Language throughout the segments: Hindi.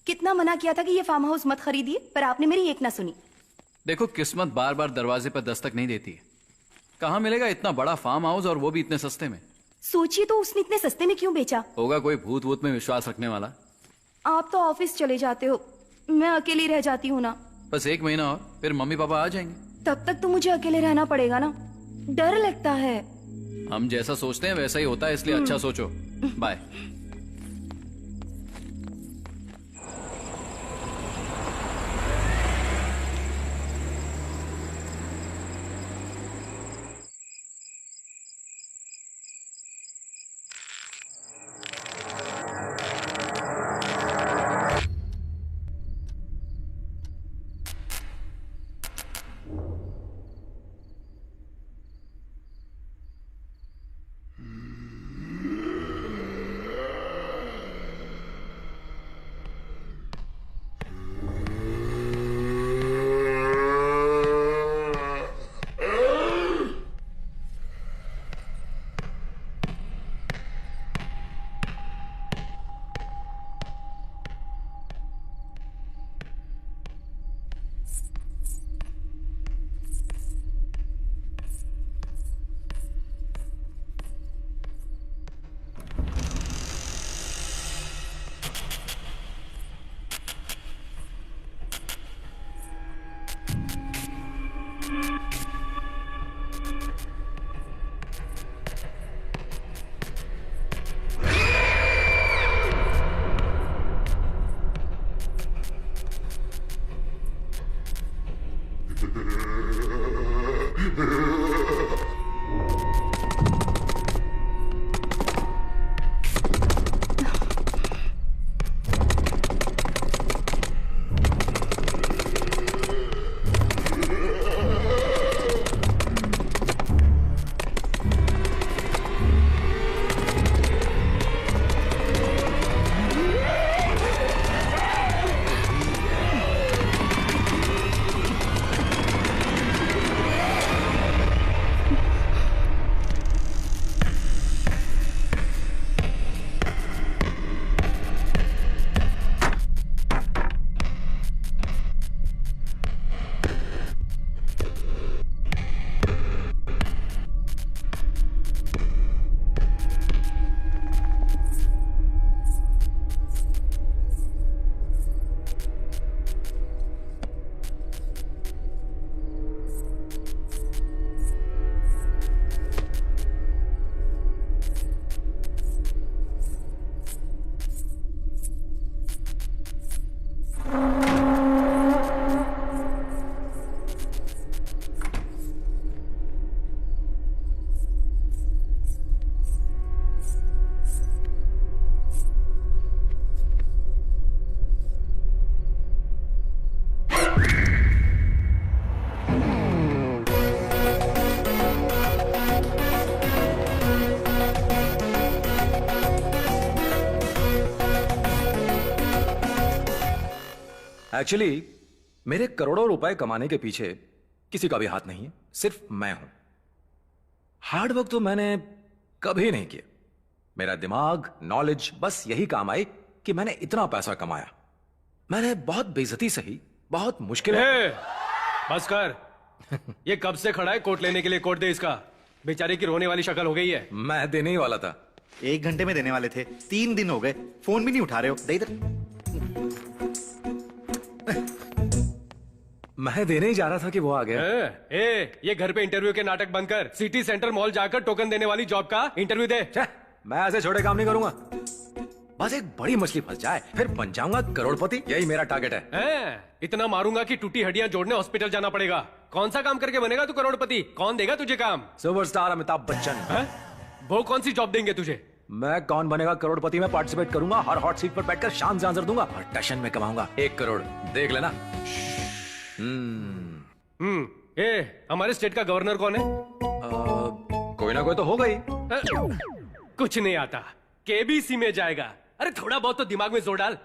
कितना मना किया था कि ये फार्म हाउस मत खरीदिए, पर आपने मेरी एक ना सुनी। देखो, किस्मत बार बार दरवाजे पर दस्तक नहीं देती है। कहाँ मिलेगा इतना बड़ा फार्म हाउस, और वो भी इतने सस्ते में? सोचिए तो उसने इतने सस्ते में क्यों बेचा? होगा कोई भूत वूत में विश्वास रखने वाला। आप तो ऑफिस चले जाते हो, मैं अकेली रह जाती हूँ ना। बस 1 महीना और, फिर मम्मी पापा आ जाएंगे। तब तक तो मुझे अकेले रहना पड़ेगा ना, डर लगता है। हम जैसा सोचते हैं वैसा ही होता है, इसलिए अच्छा सोचो। बाय। एक्चुअली मेरे करोड़ों रुपए कमाने के पीछे किसी का भी हाथ नहीं है, सिर्फ मैं हूं। हार्ड वर्क तो मैंने कभी नहीं किया। मेरा दिमाग, नॉलेज बस यही काम आई कि मैंने इतना पैसा कमाया। मैंने बहुत बेइज्जती सही, बहुत मुश्किल बस कर। ये कब से खड़ा है कोट लेने के लिए? कोट दे इसका। बेचारे की रोने वाली शक्ल हो गई है। मैं देने ही वाला था। 1 घंटे में देने वाले थे, 3 दिन हो गए, फोन भी नहीं उठा रहे हो। दे इधर। मैं देने ही जा रहा था कि वो आ गया। ये घर पे इंटरव्यू के नाटक बंद कर। सिटी सेंटर मॉल जाकर टोकन देने वाली जॉब का इंटरव्यू दे। मैं ऐसे छोटे काम नहीं करूंगा। बस एक बड़ी मछली फंस जाए, फिर बन जाऊंगा करोड़पति। यही मेरा टारगेट है। इतना मारूंगा कि टूटी हड्डियां जोड़ने हॉस्पिटल जाना पड़ेगा। कौन सा काम करके बनेगा तू करोड़पति? कौन देगा तुझे काम? सुपरस्टार अमिताभ बच्चन। वो कौन सी जॉब देंगे तुझे? मैं कौन बनेगा करोड़पति में पार्टिसिपेट करूंगा। हर हॉट सीट पर बैठकर शान से आंसर दूंगा और टशन में कमाऊंगा 1 करोड़। देख लेना। हमारे स्टेट का गवर्नर कौन है? कोई ना कोई तो होगा ही। कुछ नहीं आता। केबीसी में जाएगा। अरे थोड़ा बहुत तो दिमाग में जोर डाल।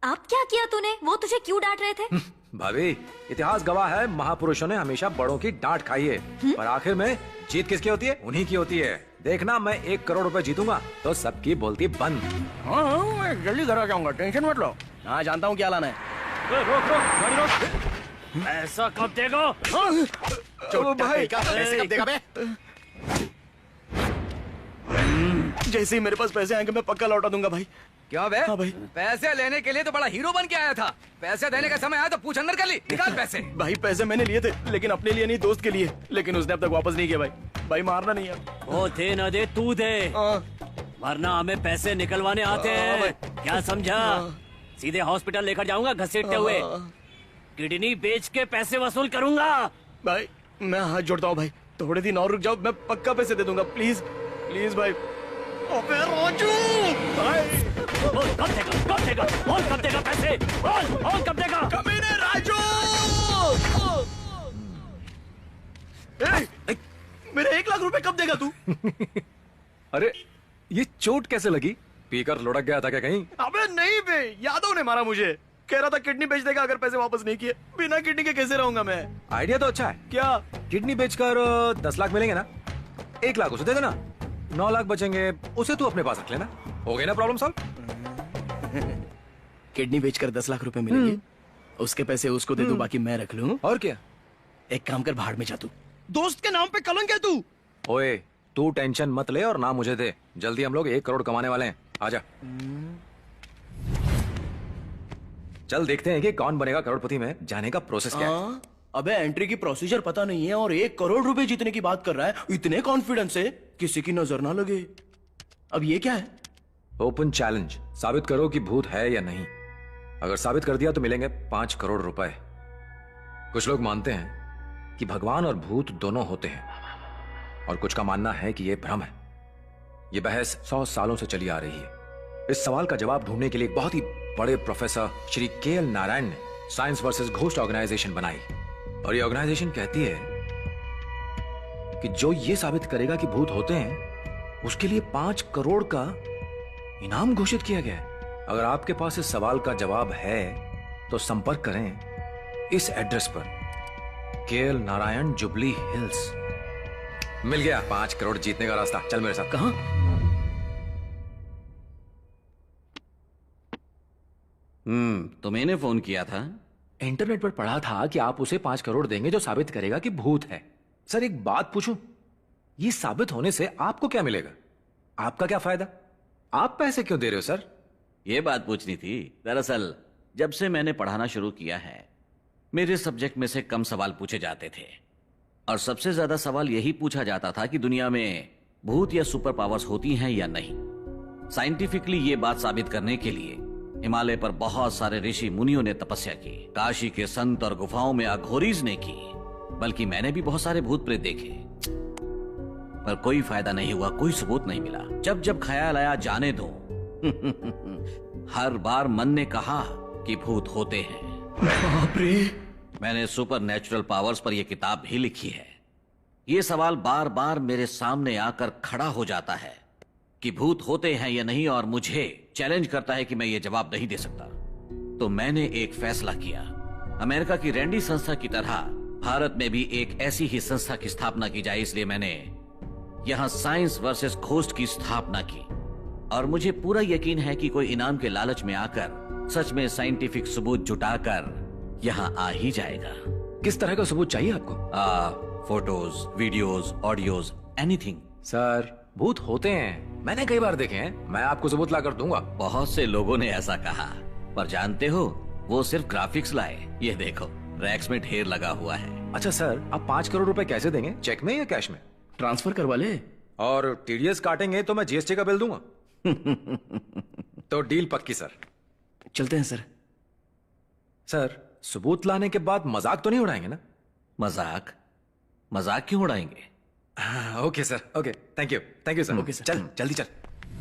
अब क्या किया तूने? वो तुझे क्यों डांट रहे थे? भाभी, इतिहास गवाह है, महापुरुषों ने हमेशा बड़ों की डांट खाई है, पर आखिर में जीत किसकी होती है? उन्हीं की होती है। देखना, मैं 1 करोड़ रुपए जीतूंगा तो सबकी बोलती बंद। हाँ, मैं जल्दी घर आ जाऊंगा, टेंशन मत लो। हाँ, जानता हूँ क्या लाना है। रोक गाड़ी रोक। ऐसा कब देगा? भाई पैसे कब देगा बे? जैसे ही मेरे पास पैसे आएंगे मैं पक्का लौटा दूंगा भाई। क्या बे? हाँ भाई। पैसे लेने के लिए तो बड़ा हीरो बन के आया था। पैसे देने का समय आया तो पूछ अंदर कर ली। निकाल पैसे। भाई पैसे मैंने लिए थे, लेकिन अपने लिए नहीं, दोस्त के लिए। लेकिन उसने अब तक वापस नहीं किया भाई। भाई मारना नहीं है। वो दे न दे, तू दे, वरना हमें पैसे निकलवाने आते हैं। क्या समझा? सीधे हॉस्पिटल लेकर जाऊंगा घसीटते हुए। किडनी बेच के पैसे वसूल करूंगा। भाई मैं हाथ जोड़ता हूँ भाई, थोड़े दिन और रुक जाओ, मैं पक्का पैसे दे दूंगा। प्लीज प्लीज भाई। अबे राजू भाई, बोल कब देगा? कब देगा? बोल कब देगा पैसे? बोल कब देगा? कमीने राजू। मेरे 1 लाख रुपए कब देगा तू? अरे ये चोट कैसे लगी? पीकर लुढ़क गया था क्या कहीं? अबे नहीं बे, यादव ने मारा मुझे। कह रहा था किडनी बेच देगा अगर पैसे वापस नहीं किए। बिना किडनी के कैसे रहूंगा मैं? आइडिया तो अच्छा है। क्या? किडनी बेचकर 10 लाख मिलेंगे ना? 1 लाख उसे दे देना, 9 लाख बचेंगे, उसे तू अपने पास रख लेना। हो गई ना प्रॉब्लम सॉल्व? किडनी बेचकर 10 लाख रुपए मिलेंगे, उसके पैसे उसको दे दूं, बाकी मैं रख लूं। और क्या? एक काम कर, भाड़ में जा तू। दोस्त के नाम पे कलंक है तू। ओए, तू टेंशन मत ले और ना मुझे दे। जल्दी हम लोग 1 करोड़ कमाने वाले हैं। आजा। चल देखते हैं कि कौन बनेगा करोड़पति में जाने का प्रोसेस क्या है। अबे एंट्री की प्रोसीजर पता नहीं है और 1 करोड़ रुपए जीतने की बात कर रहा है इतने कॉन्फिडेंस से, किसी की नजर ना लगे। अब ये क्या है? Open challenge. साबित करो कि भूत है या नहीं। अगर साबित कर दिया तो मिलेंगे 5 करोड़ रुपए। कुछ लोग मानते हैं कि भगवान और भूत दोनों होते हैं, और कुछ का मानना है कि यह भ्रम है। यह बहस 100 सालों से चली आ रही है। इस सवाल का जवाब ढूंढने के लिए एक बहुत ही बड़े प्रोफेसर श्री KL नारायण ने साइंस वर्सेस घोस्ट ऑर्गेनाइजेशन बनाई, और ये ऑर्गेनाइजेशन कहती है कि जो ये साबित करेगा कि भूत होते हैं उसके लिए 5 करोड़ का इनाम घोषित किया गया है। अगर आपके पास इस सवाल का जवाब है तो संपर्क करें इस एड्रेस पर, KL नारायण, जुबली हिल्स। मिल गया 5 करोड़ जीतने का रास्ता। चल मेरे साथ। कहां? तो मैंने फोन किया था। इंटरनेट पर पढ़ा था कि आप उसे 5 करोड़ देंगे जो साबित करेगा कि भूत है। सर एक बात पूछूं, ये साबित होने से आपको क्या मिलेगा? आपका क्या फायदा? आप पैसे क्यों दे रहे हो सर? ये बात पूछनी थी। दरअसल जब से मैंने पढ़ाना शुरू किया है, मेरे सब्जेक्ट में से कम सवाल पूछे जाते थे, और सबसे ज्यादा सवाल यही पूछा जाता था कि दुनिया में भूत या सुपर पावर्स होती हैं या नहीं। साइंटिफिकली ये बात साबित करने के लिए हिमालय पर बहुत सारे ऋषि मुनियों ने तपस्या की, काशी के संत और गुफाओं में अघोरीज ने की, बल्कि मैंने भी बहुत सारे भूत प्रेत देखे, पर कोई फायदा नहीं हुआ, कोई सबूत नहीं मिला। जब जब ख्याल आया जाने दो, हर बार मन ने कहा कि भूत होते हैं। बाप रे। मैंने सुपर नेचुरल पावर्स पर यह किताब भी लिखी है। यह सवाल बार बार मेरे सामने आकर खड़ा हो जाता है कि भूत होते हैं या नहीं और मुझे चैलेंज करता है कि मैं ये जवाब नहीं दे सकता, तो मैंने एक फैसला किया। अमेरिका की रैंडी संस्था की तरह भारत में भी एक ऐसी ही संस्था की स्थापना की जाए, इसलिए मैंने यहां साइंस वर्सेस घोस्ट की स्थापना की। और मुझे पूरा यकीन है कि कोई इनाम के लालच में आकर सच में साइंटिफिक सबूत जुटाकर यहां आ ही जाएगा। किस तरह का सबूत चाहिए आपको? Photos, videos, audios, anything. Sir, भूत होते हैं, मैंने कई बार देखे हैं। मैं आपको सबूत ला कर दूंगा। बहुत से लोगों ने ऐसा कहा, पर जानते हो वो सिर्फ ग्राफिक्स लाए। ये देखो, रैक्स में ढेर लगा हुआ है। अच्छा सर, आप 5 करोड़ रुपए कैसे देंगे? चेक में या कैश में? ट्रांसफर करवा ले। और टीडीएस काटेंगे तो मैं जीएसटी का बिल दूंगा। तो डील पक्की सर। चलते हैं सर। सर, सबूत लाने के बाद मजाक तो नहीं उड़ाएंगे ना? मजाक? मजाक क्यों उड़ाएंगे? Okay sir, okay, thank you sir. Okay sir. चल जल्दी चल।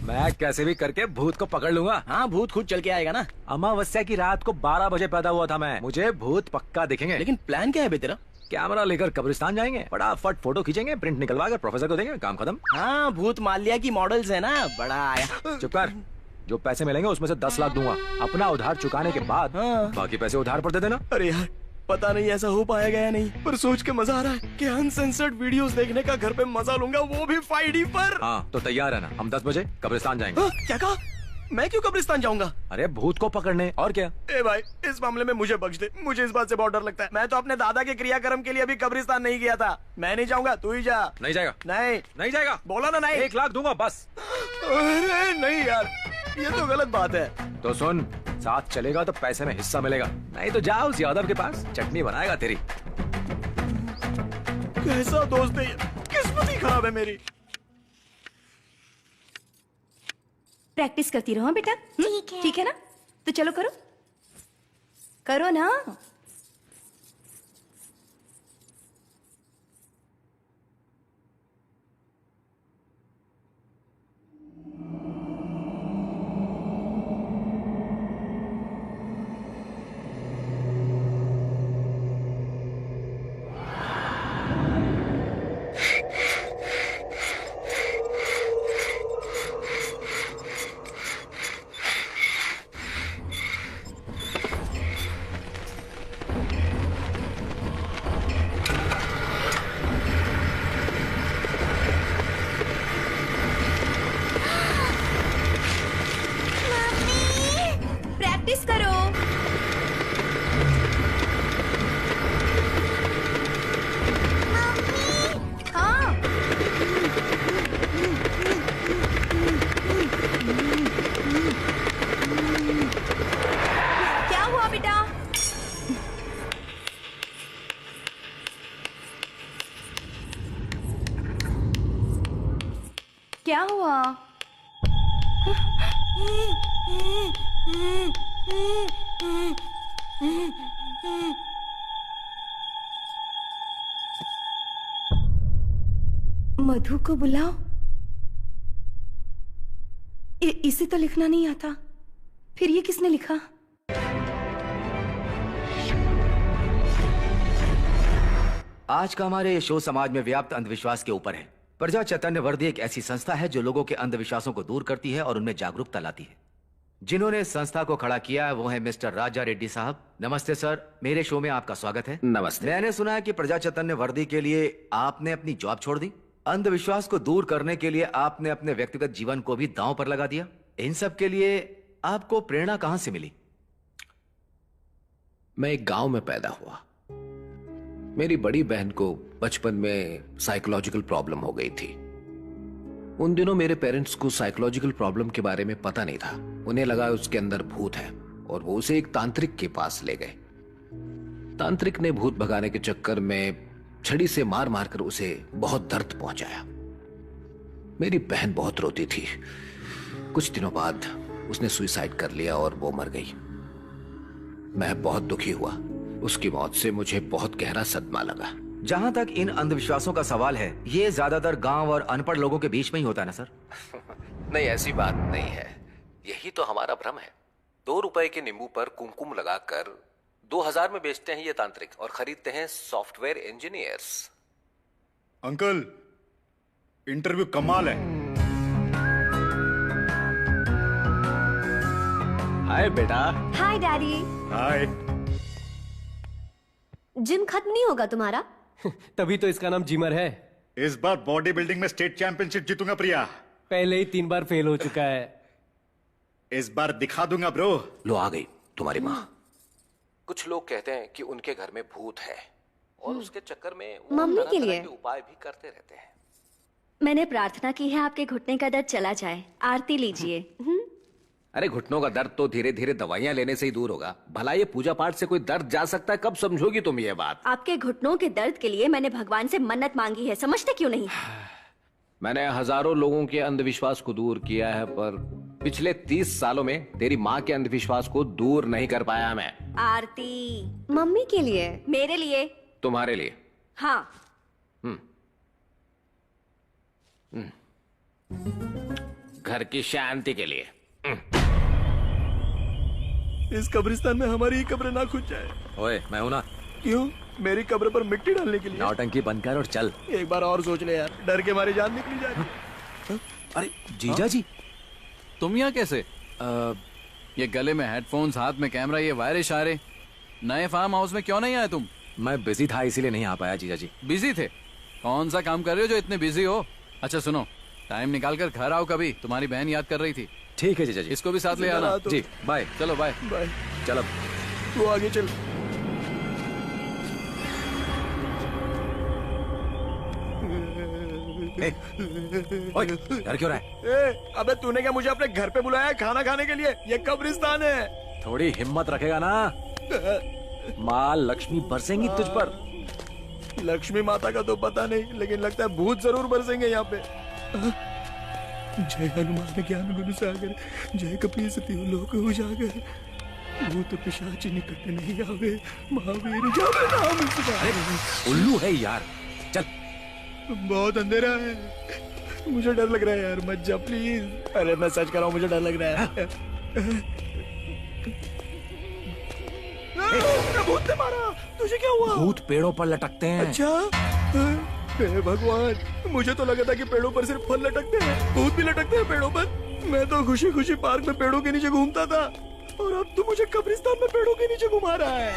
मैं कैसे भी करके भूत को पकड़ लूंगा। हाँ, भूत खुद चल के आएगा ना। अमावस्या की रात को 12 बजे पैदा हुआ था मैं। मुझे भूत पक्का दिखेंगे। लेकिन प्लान क्या है बे तेरा? कैमरा लेकर कब्रिस्तान जाएंगे, फटाफट फोटो खींचेंगे, प्रिंट निकलवा कर प्रोफेसर को देंगे, काम खत्म। हाँ, भूत माल्या की मॉडल्स है ना, बड़ा आया। चुप कर। जो पैसे मिलेंगे उसमें से 10 लाख दूंगा। अपना उधार चुकाने के बाद बाकी पैसे उधार पर दे देना। अरे यार, पता नहीं ऐसा हो पाएगा या नहीं, पर सोच के मजा आ रहा है कि अनसेंसर्ड वीडियोस देखने का घर पे मजा लूंगा, वो भी 5D पर। हाँ, तो तैयार है ना? हम 10 बजे कब्रिस्तान जाएंगे। क्या कहा? मैं क्यों कब्रिस्तान जाऊंगा? अरे भूत को पकड़ने, और क्या। ए भाई, इस मामले में मुझे बख्श दे। मुझे इस बात से बहुत डर लगता है। मैं तो अपने दादा के क्रियाक्रम के लिए अभी कब्रिस्तान नहीं गया था। मैं नहीं जाऊंगा, तू ही जा। नहीं जाएगा? नहीं जाएगा। बोला ना नहीं। 1 लाख दूंगा बस। अरे नहीं यार, ये तो गलत बात है। तो सुन, साथ चलेगा तो पैसे में हिस्सा मिलेगा, नहीं तो जाओ उस यादव के पास, चटनी बनाएगा तेरी। कैसा दोस्त है ये, किस्मत ही खराब है मेरी। प्रैक्टिस करती रहो बेटा। ठीक है। ठीक है ना? तो चलो करो, करो ना। प्रैक्टिस करो। हाँ, क्या हुआ बेटा? क्या हुआ? मधु को बुलाओ। इसे तो लिखना नहीं आता, फिर ये किसने लिखा? आज का हमारे शो समाज में व्याप्त अंधविश्वास के ऊपर है। प्रजा चैतन्य वर्दी एक ऐसी संस्था है जो लोगों के अंधविश्वासों को दूर करती है और उनमें जागरूकता लाती है। जिन्होंने इस संस्था को खड़ा किया है वो है मिस्टर राजा रेड्डी साहब। नमस्ते सर, मेरे शो में आपका स्वागत है। नमस्ते। मैंने सुना है कि प्रजा चैतन्य वर्दी के लिए आपने अपनी जॉब छोड़ दी, अंधविश्वास को दूर करने के लिए आपने अपने व्यक्तिगत जीवन को भी दांव पर लगा दिया। इन सब के लिए आपको प्रेरणा कहां से मिली? मैं एक गांव में पैदा हुआ। मेरी बड़ी बहन को बचपन में साइकोलॉजिकल प्रॉब्लम हो गई थी। उन दिनों मेरे पेरेंट्स को साइकोलॉजिकल प्रॉब्लम के बारे में पता नहीं था। उन्हें लगा उसके अंदर भूत है और वो उसे एक तांत्रिक के पास ले गए। तांत्रिक ने भूत भगाने के चक्कर में छड़ी से मार मार कर उसे बहुत दर्द पहुंचाया। मेरी बहन बहुत रोती थी। कुछ दिनों बाद उसने सुसाइड कर लिया और वो मर गई। मैं बहुत दुखी हुआ। उसकी मौत से मुझे बहुत गहरा सदमा लगा। जहां तक इन अंधविश्वासों का सवाल है, ये ज्यादातर गांव और अनपढ़ लोगों के बीच में ही होता है ना सर? नहीं, ऐसी बात नहीं है। यही तो हमारा भ्रम है। 2 रुपए के नींबू पर कुमकुम लगाकर 2000 में बेचते हैं ये तांत्रिक और खरीदते हैं सॉफ्टवेयर इंजीनियर्स। अंकल, इंटरव्यू कमाल है। हाय बेटा। हाय डैडी। हाय। जिम खत्म नहीं होगा तुम्हारा? तभी तो इसका नाम जिमर है। इस बार बॉडी बिल्डिंग में स्टेट चैंपियनशिप जीतूंगा प्रिया। पहले ही 3 बार फेल हो चुका है। इस बार दिखा दूंगा ब्रो। लो आ गई तुम्हारी माँ। कुछ लोग कहते हैं कि उनके घर में भूत है और उसके चक्कर में वो मम्मी तरह के तरह लिए के उपाय भी करते रहते हैं। मैंने प्रार्थना की है आपके घुटने का दर्द चला जाए। आरती लीजिए। अरे घुटनों का दर्द तो धीरे धीरे दवाइयां लेने से ही दूर होगा। भला ये पूजा पाठ से कोई दर्द जा सकता है? कब समझोगी तुम ये बात? आपके घुटनों के दर्द के लिए मैंने भगवान से मन्नत मांगी है, समझते क्यों नहीं? मैंने हजारों लोगों के अंधविश्वास को दूर किया है, पर पिछले 30 सालों में तेरी माँ के अंधविश्वास को दूर नहीं कर पाया मैं। आरती मम्मी के लिए, मेरे लिए, तुम्हारे लिए। हाँ। घर की शांति के लिए। इस कब्रिस्तान में हमारी ही कब्र ना खुद जाए। ओए मैं हूं ना। क्यों? मेरी कब्र पर मिट्टी डालने के लिए? नौटंकी बंद कर और चल। एक बार और सोच ले यार, डर के मारे जान निकली जा रही। अरे जीजा जी, तुम यहाँ कैसे? ये गले में हेडफोन्स, हाथ में कैमरा, ये वायर इशारे। नए फार्म हाउस में क्यों नहीं आए तुम? मैं बिजी था इसीलिए नहीं आ पाया जीजा जी। बिजी थे? कौन सा काम कर रहे हो जो इतने बिजी हो? अच्छा सुनो, टाइम निकाल कर घर आओ कभी, तुम्हारी बहन याद कर रही थी। ठीक है जीजा जी। इसको भी साथ ले आना। जी बाय। चलो बाय। बाय। चल अब तू आगे चल। ओए डर क्यों रहा है? अबे तूने क्या मुझे अपने घर पे बुलाया है खाना खाने के लिए? ये कब्रिस्तान है। थोड़ी हिम्मत रखेगा ना, माँ लक्ष्मी बरसेंगी तुझ पर। लक्ष्मी माता का तो पता नहीं, लेकिन लगता है भूत जरूर बरसेंगे यहाँ पे। जय हनुमान ज्ञान गुण सागर, जय कपीस तिहु लोक उजागर, भूत पिशाच निकट नहीं आवे, महावीर जावे नाम सुधारे। उल्लू है यार, चल। बहुत अंधेरा है, मुझे डर लग रहा है यार, मत जा प्लीज। अरे मैं सच कर रहा हूँ, मुझे डर लग रहा है। भूत ने मारा। तुझे क्या हुआ? भूत पेड़ों पर लटकते हैं। अच्छा हे भगवान, मुझे तो लगा था कि पेड़ों पर सिर्फ फल लटकते हैं, भूत भी लटकते हैं पेड़ों पर। मैं तो खुशी खुशी पार्क में पेड़ों के नीचे घूमता था, और अब तो मुझे कब्रिस्तान में पेड़ों के नीचे घुमा रहा है।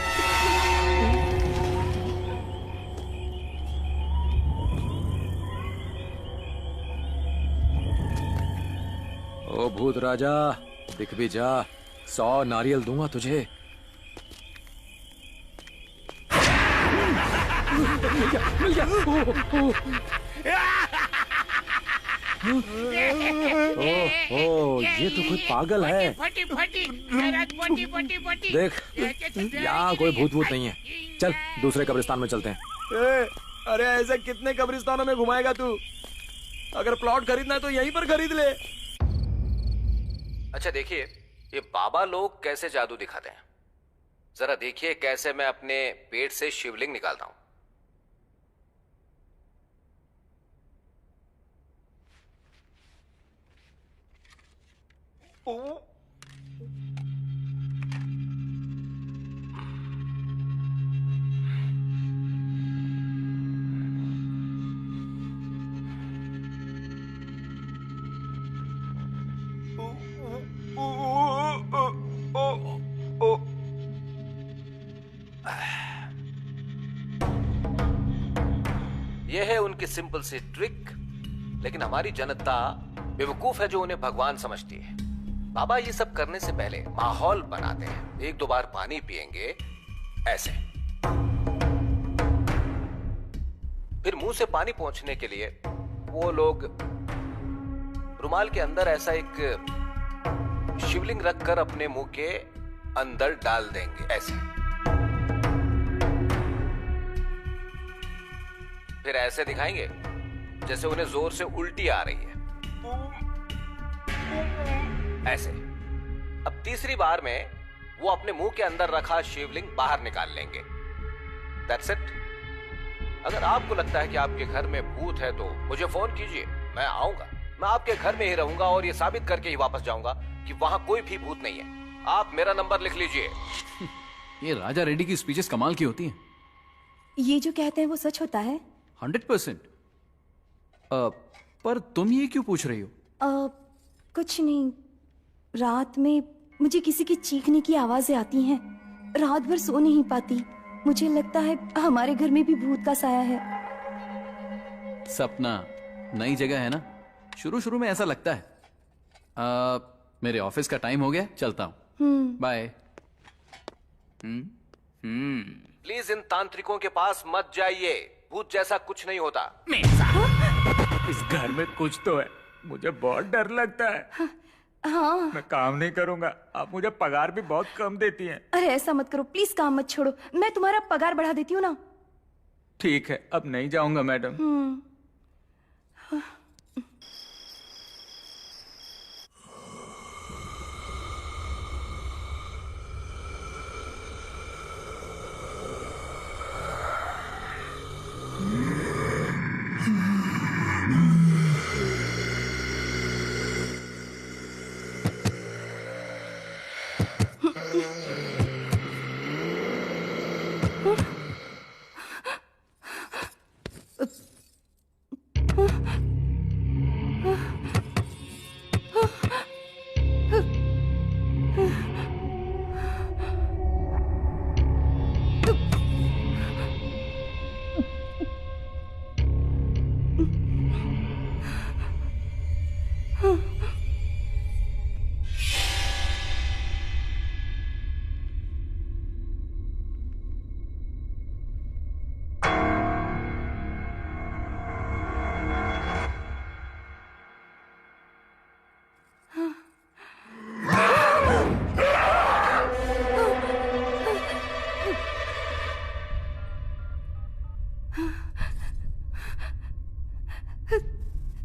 ओ भूत राजा, दिख भी जा, 100 नारियल दूंगा तुझे। मिल गया। ओ, ये तो खुद पागल है। देख, यहाँ कोई भूत भूत नहीं है। चल दूसरे कब्रिस्तान में चलते हैं। अरे ऐसे कितने कब्रिस्तानों में घुमाएगा तू? अगर प्लॉट खरीदना है तो यहीं पर खरीद ले। अच्छा देखिए, ये बाबा लोग कैसे जादू दिखाते हैं, जरा देखिए कैसे मैं अपने पेट से शिवलिंग निकालता हूं। यह है उनकी सिंपल सी ट्रिक, लेकिन हमारी जनता बेवकूफ है जो उन्हें भगवान समझती है। बाबा ये सब करने से पहले माहौल बनाते हैं। 1-2 बार पानी पिएंगे ऐसे, फिर मुंह से पानी पहुंचने के लिए वो लोग रुमाल के अंदर ऐसा एक शिवलिंग रखकर अपने मुंह के अंदर डाल देंगे ऐसे। फिर ऐसे दिखाएंगे जैसे उन्हें जोर से उल्टी आ रही है, ऐसे। अब तीसरी बार में वो अपने मुंह के अंदर रखा शिवलिंग बाहर निकाल लेंगे। That's it। अगर आपको लगता है कि आपके घर में भूत है तो मुझे फोन कीजिए, मैं आऊंगा। मैं आपके घर में ही रहूंगा और ये साबित करके ही वापस जाऊंगा कि वहां कोई भी भूत नहीं है। आप मेरा नंबर लिख लीजिए। ये राजा रेड्डी की स्पीचेस कमाल की होती हैं। ये जो कहते हैं वो सच होता है? 100%। पर तुम ये क्यों पूछ रही हो? कुछ नहीं, रात में मुझे किसी की चीखने की आवाजें आती हैं। रात भर सो नहीं पाती। मुझे लगता है हमारे घर में भी भूत का साया है। सपना नई जगह है ना, शुरू शुरू में ऐसा लगता है। मेरे ऑफिस का टाइम हो गया, चलता हूँ। बाय। प्लीज इन तांत्रिकों के पास मत जाइए, भूत जैसा कुछ नहीं होता। इस घर में कुछ तो है, मुझे बहुत डर लगता है। हाँ। मैं काम नहीं करूंगा, आप मुझे पगार भी बहुत कम देती हैं। अरे ऐसा मत करो प्लीज, काम मत छोड़ो, मैं तुम्हारा पगार बढ़ा देती हूँ ना। ठीक है, अब नहीं जाऊंगा मैडम।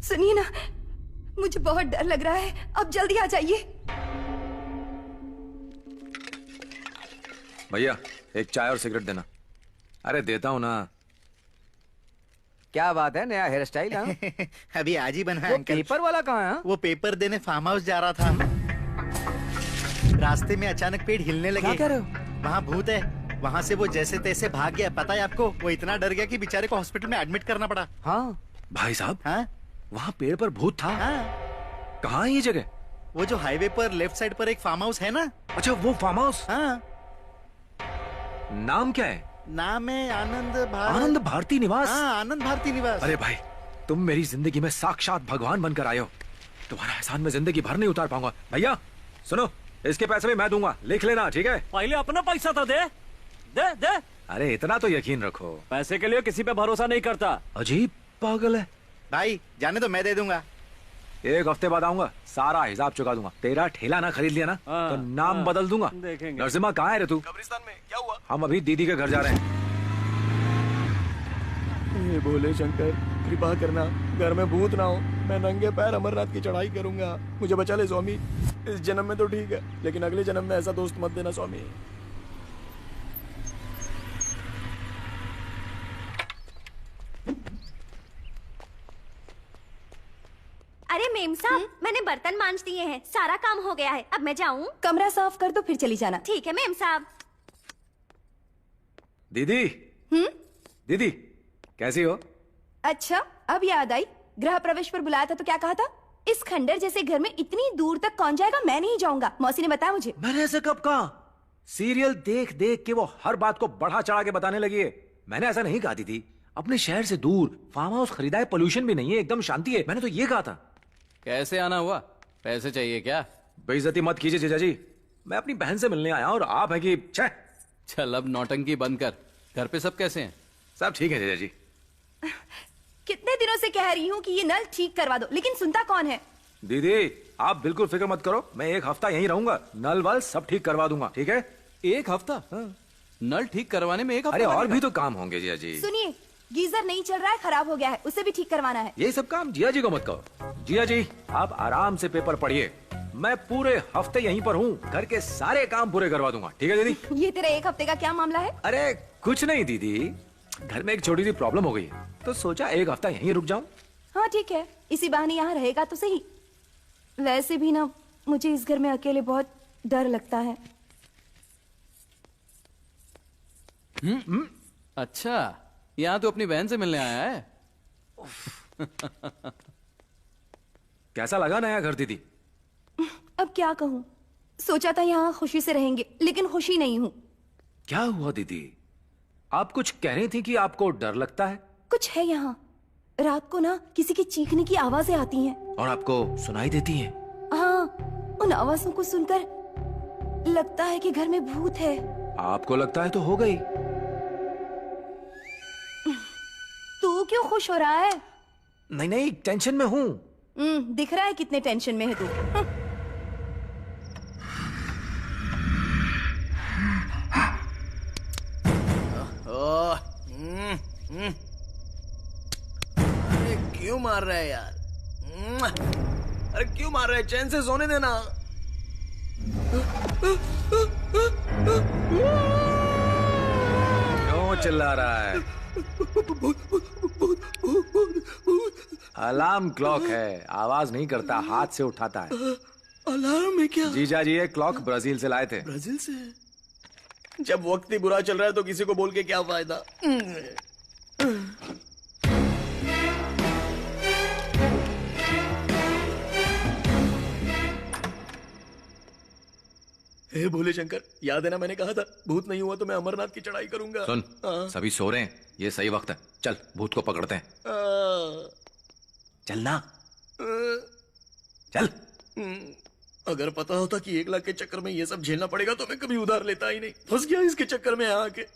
सुनिए ना, मुझे बहुत डर लग रहा है, अब जल्दी आ जाइए। भैया एक चाय और सिगरेट देना। अरे देता हूँ ना। क्या बात है, नया हेयर स्टाइल? अभी आज ही बना है वो अंकल। पेपर वाला कहाँ है? वो पेपर देने फार्म हाउस जा रहा था, रास्ते में अचानक पेड़ हिलने लगे। क्या कह रहे हो? वहाँ भूत है, वहाँ से वो जैसे तैसे भाग गया। पता है आपको, वो इतना डर गया कि बेचारे को हॉस्पिटल में एडमिट करना पड़ा। हाँ भाई साहब, हाँ वहाँ पेड़ पर भूत था? हाँ। कहाँ है ये जगह? वो जो हाईवे पर लेफ्ट साइड पर एक फार्म हाउस है ना। अच्छा वो फार्म हाउस। हाँ। नाम क्या है? नाम है आनंद आनंद भारती निवास। हाँ, आनंद भारती निवास। अरे भाई, तुम मेरी जिंदगी में साक्षात भगवान बनकर आए हो। तुम्हारा एहसान मैं जिंदगी भर नहीं उतार पाऊंगा। भैया सुनो, इसके पैसे भी मैं दूंगा, लिख लेना, ठीक है? पहले अपना पैसा तो दे दे दे। अरे इतना तो यकीन रखो। पैसे के लिए किसी पे भरोसा नहीं करता। अजीब पागल है। भाई जाने तो मैं दे दूंगा। एक हफ्ते बाद आऊंगा, सारा हिसाब चुका दूंगा। तेरा ठेला ना खरीद लिया ना तो नाम बदल दूंगा। देखेंगे। नरसिम्हा कहाँ है रे तू? कब्रिस्तान में। क्या हुआ? हम अभी दीदी के घर जा रहे हैं। ये भोले शंकर कृपा करना, घर में भूत ना हो। मैं नंगे पैर अमरनाथ की चढ़ाई करूंगा, मुझे बचा ले स्वामी। इस जन्म में तो ठीक है, लेकिन अगले जन्म में ऐसा दोस्त मत देना स्वामी। अरे मेम साहब, मैंने बर्तन मांज दिए हैं, सारा काम हो गया है, अब मैं जाऊं? कमरा साफ कर दो फिर चली जाना। ठीक है मेम साहब। दीदी। दीदी कैसी हो? अच्छा अब याद आई, गृह प्रवेश पर बुलाया था तो क्या कहा था? इस खंडर जैसे घर में इतनी दूर तक कौन जाएगा? मैं नहीं जाऊंगा, मौसी ने बताया मुझे। मैंने ऐसा कब कहा? सीरियल देख देख के वो हर बात को बढ़ा चढ़ा के बताने लगी है। मैंने ऐसा नहीं कहा थी। अपने शहर से दूर फार्म हाउस खरीदा है, पोल्यूशन भी नहीं है, एकदम शांति है। मैंने तो ये कहा था। कैसे आना हुआ? पैसे चाहिए क्या? बेइज्जती मत कीजिए जीजा जी, मैं अपनी बहन से मिलने आया और आप है कि छह। चल अब नौटंकी बंद कर। घर पे सब कैसे हैं? सब ठीक है जीजा जी। कितने दिनों से कह रही हूँ कि ये नल ठीक करवा दो, लेकिन सुनता कौन है? दीदी आप बिल्कुल फिक्र मत करो, मैं एक हफ्ता यहीं रहूंगा, नल वल सब ठीक करवा दूंगा, ठीक है? एक हफ्ता? नल ठीक करवाने में एक हफ्ता? अरे और भी तो काम होंगे जिया जी। सुनिए, गीजर नहीं चल रहा है, खराब हो गया है, उसे भी ठीक करवाना है। ये सब काम जिया जी को मत कहो। जिया जी आप आराम से पेपर पढ़िए, मैं पूरे हफ्ते यहीं पर हूँ, घर के सारे काम पूरे करवा दूंगा, ठीक है दीदी? ये तेरा एक हफ्ते का क्या मामला है? अरे कुछ नहीं दीदी, घर में एक छोटी सी प्रॉब्लम हो गई है, तो सोचा एक हफ्ता यहीं रुक जाऊं। हाँ ठीक है, इसी बहाने यहाँ रहेगा तो सही। वैसे भी ना मुझे इस घर में अकेले बहुत डर लगता है। अच्छा, यहाँ तो अपनी बहन से मिलने आया है। कैसा लगा नया घर दीदी? अब क्या कहूँ, सोचा था यहाँ खुशी से रहेंगे, लेकिन खुशी नहीं हूँ। क्या हुआ दीदी? आप कुछ कह रही थी कि आपको डर लगता है। कुछ है यहाँ, रात को ना किसी की चीखने की आवाजें आती हैं। और आपको सुनाई देती हैं? हाँ, उन आवाजों को सुनकर लगता है कि घर में भूत है। आपको लगता है तो हो गई। तू क्यों खुश हो रहा है? नहीं नहीं, टेंशन में हूँ। दिख रहा है कितने टेंशन में है तू। अरे क्यों मार रहा है यार? अरे क्यों मार रहा है? चैन से सोने देना। क्यों चिल्ला रहा है? अलार्म क्लॉक है, आवाज नहीं करता, हाथ से उठाता है। अलार्म है क्या? जीजा जी ये क्लॉक ब्राजील से लाए थे। ब्राजील से? जब वक्त ही बुरा चल रहा है तो किसी को बोल के क्या फायदा? हे भोले शंकर, याद है ना मैंने कहा था भूत नहीं हुआ तो मैं अमरनाथ की चढ़ाई करूंगा। सुन, सभी सो रहे हैं, ये सही वक्त है। चल भूत को पकड़ते हैं। चलना, चल। अगर पता होता कि 1 लाख के चक्कर में ये सब झेलना पड़ेगा तो मैं कभी उधार लेता ही नहीं। फंस गया इसके चक्कर में आके।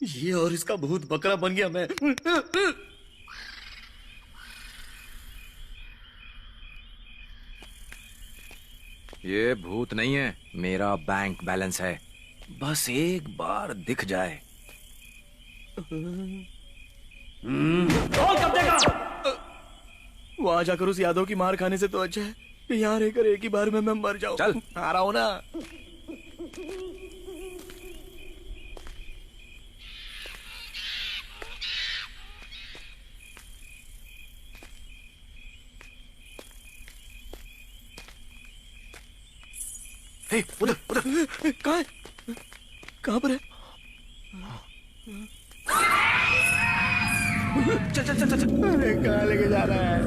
ये और इसका भूत बकरा बन गया मैं। ये भूत नहीं है, मेरा बैंक बैलेंस है। बस एक बार दिख जाए। वहां जाकर उस यादव की मार खाने से तो अच्छा है कि यहाँ रहकर एक ही बार में मैं मर जाऊं। चल, आ रहा हूं ना। उधर उधर कहाँ है? कहाँ पर है? चल चल चल चल। अरे कहाँ लेके जा रहा है?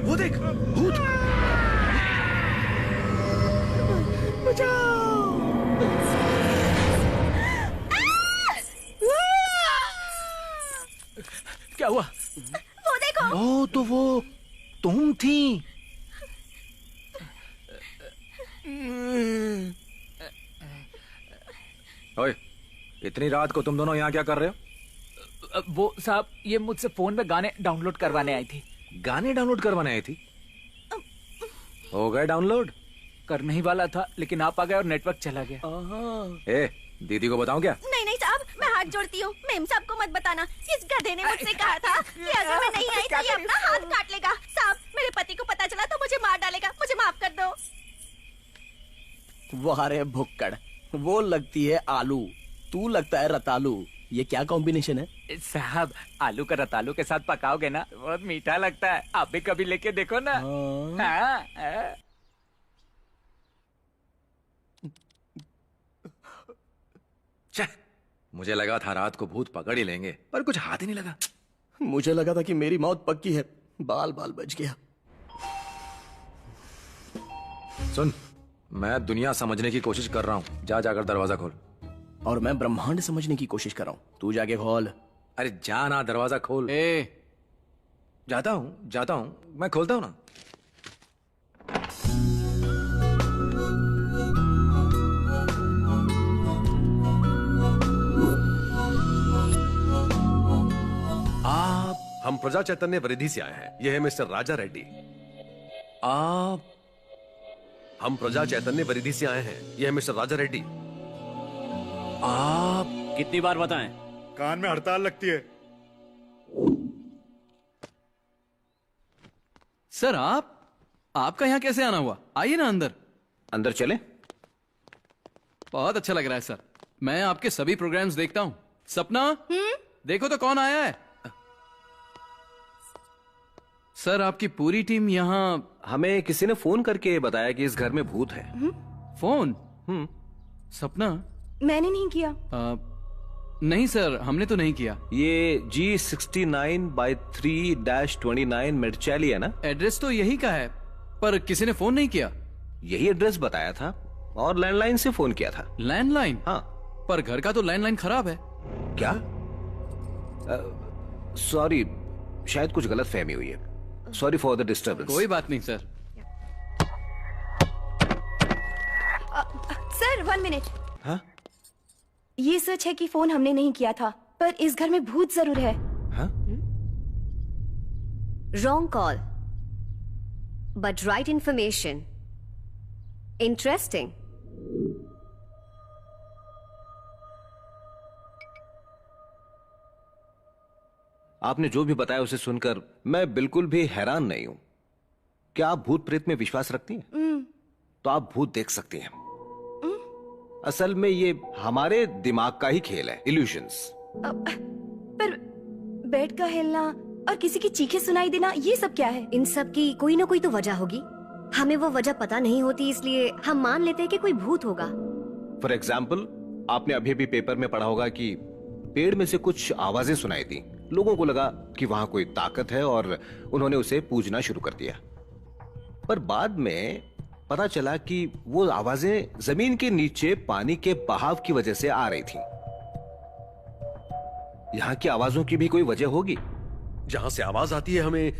वो देख, भूत! बचाओ! क्या हुआ? वो देखो। ओ, तो वो तुम थी। ओए, इतनी रात को तुम दोनों यहाँ क्या कर रहे हो? वो साहब, ये मुझसे फोन में गाने डाउनलोड करवाने आई थी। गाने डाउनलोड करवाने आई थी? हो गए डाउनलोड? करने ही वाला था, लेकिन आप आ गए और नेटवर्क चला गया। ए, दीदी को बताऊं क्या? नहीं नहीं साहब, मैं हाथ जोड़ती हूँ। मेम साहब को मत बताना। इस गधे ने मुझसे कहा था कि अगर मैं नहीं आई तो ये अपना हाथ काट लेगा। साहब, मेरे पति को पता चला तो मुझे मार डालेगा। मुझे माफ कर दो। वाह रे भुक्कड़, वो लगती है आलू, तू लगता है रतालू। ये क्या कॉम्बिनेशन है? साहब, आलू का रतालू के साथ पकाओगे ना, बहुत मीठा लगता है। आप भी कभी लेके देखो ना। हाँ। मुझे लगा था रात को भूत पकड़ ही लेंगे, पर कुछ हाथ ही नहीं लगा। मुझे लगा था कि मेरी मौत पक्की है। बाल बाल बच गया। सुन, मैं दुनिया समझने की कोशिश कर रहा हूँ। जा जाकर दरवाजा खोल। और मैं ब्रह्मांड समझने की कोशिश कर रहा हूँ। तू जाके खोल। अरे जा ना, दरवाजा खोल। जाता हूँ, मैं खोलता हूँ ना। हम प्रजा चैतन्य वृद्धि से आए हैं। यह है मिस्टर राजा रेड्डी। आप? हम प्रजा चैतन्य वृद्धि से आए हैं। यह है मिस्टर राजा रेड्डी। आप? कितनी बार बताएं? कान में हड़ताल लगती है। सर, आपका यहाँ कैसे आना हुआ? आइए ना अंदर। अंदर चले? बहुत अच्छा लग रहा है सर। मैं आपके सभी प्रोग्राम्स देखता हूँ। सपना, देखो तो कौन आया है। सर आपकी पूरी टीम यहाँ। हमें किसी ने फोन करके बताया कि इस घर में भूत है। फोन? सपना? मैंने नहीं किया। नहीं सर, हमने तो नहीं किया। ये G69/3-29 मेडचैली है ना? एड्रेस तो यही का है, पर किसी ने फोन नहीं किया। यही एड्रेस बताया था और लैंडलाइन से फोन किया था। लैंडलाइन? हाँ। पर घर का तो लैंडलाइन खराब है। क्या? सॉरी, शायद कुछ गलत फहमी हुई है। Sorry for the disturbance. कोई बात नहीं सर। Sir 1 minute. हाँ? ये सच है कि फोन हमने नहीं किया था, पर इस घर में भूत जरूर है। हाँ? Wrong call, but right information. Interesting. आपने जो भी बताया उसे सुनकर मैं बिल्कुल भी हैरान नहीं हूं। क्या आप भूत प्रेत में विश्वास रखती हैं? तो आप भूत देख सकती हैं। असल में ये हमारे दिमाग का ही खेल है, इल्यूशंस। पर बेड का हिलना और किसी की चीखें सुनाई देना, ये सब क्या है? इन सब की कोई ना कोई तो वजह होगी। हमें वो वजह पता नहीं होती, इसलिए हम मान लेते हैं कि कोई भूत होगा। फॉर एग्जाम्पल, आपने अभी भी पेपर में पढ़ा होगा कि पेड़ में से कुछ आवाजें सुनाई दी। लोगों को लगा कि वहां कोई ताकत है और उन्होंने उसे पूजना शुरू कर दिया। पर बाद में पता चला कि वो आवाजें जमीन के नीचे पानी के बहाव की वजह से आ रही थी। यहां की आवाजों की भी कोई वजह होगी। जहां से आवाज आती है हमें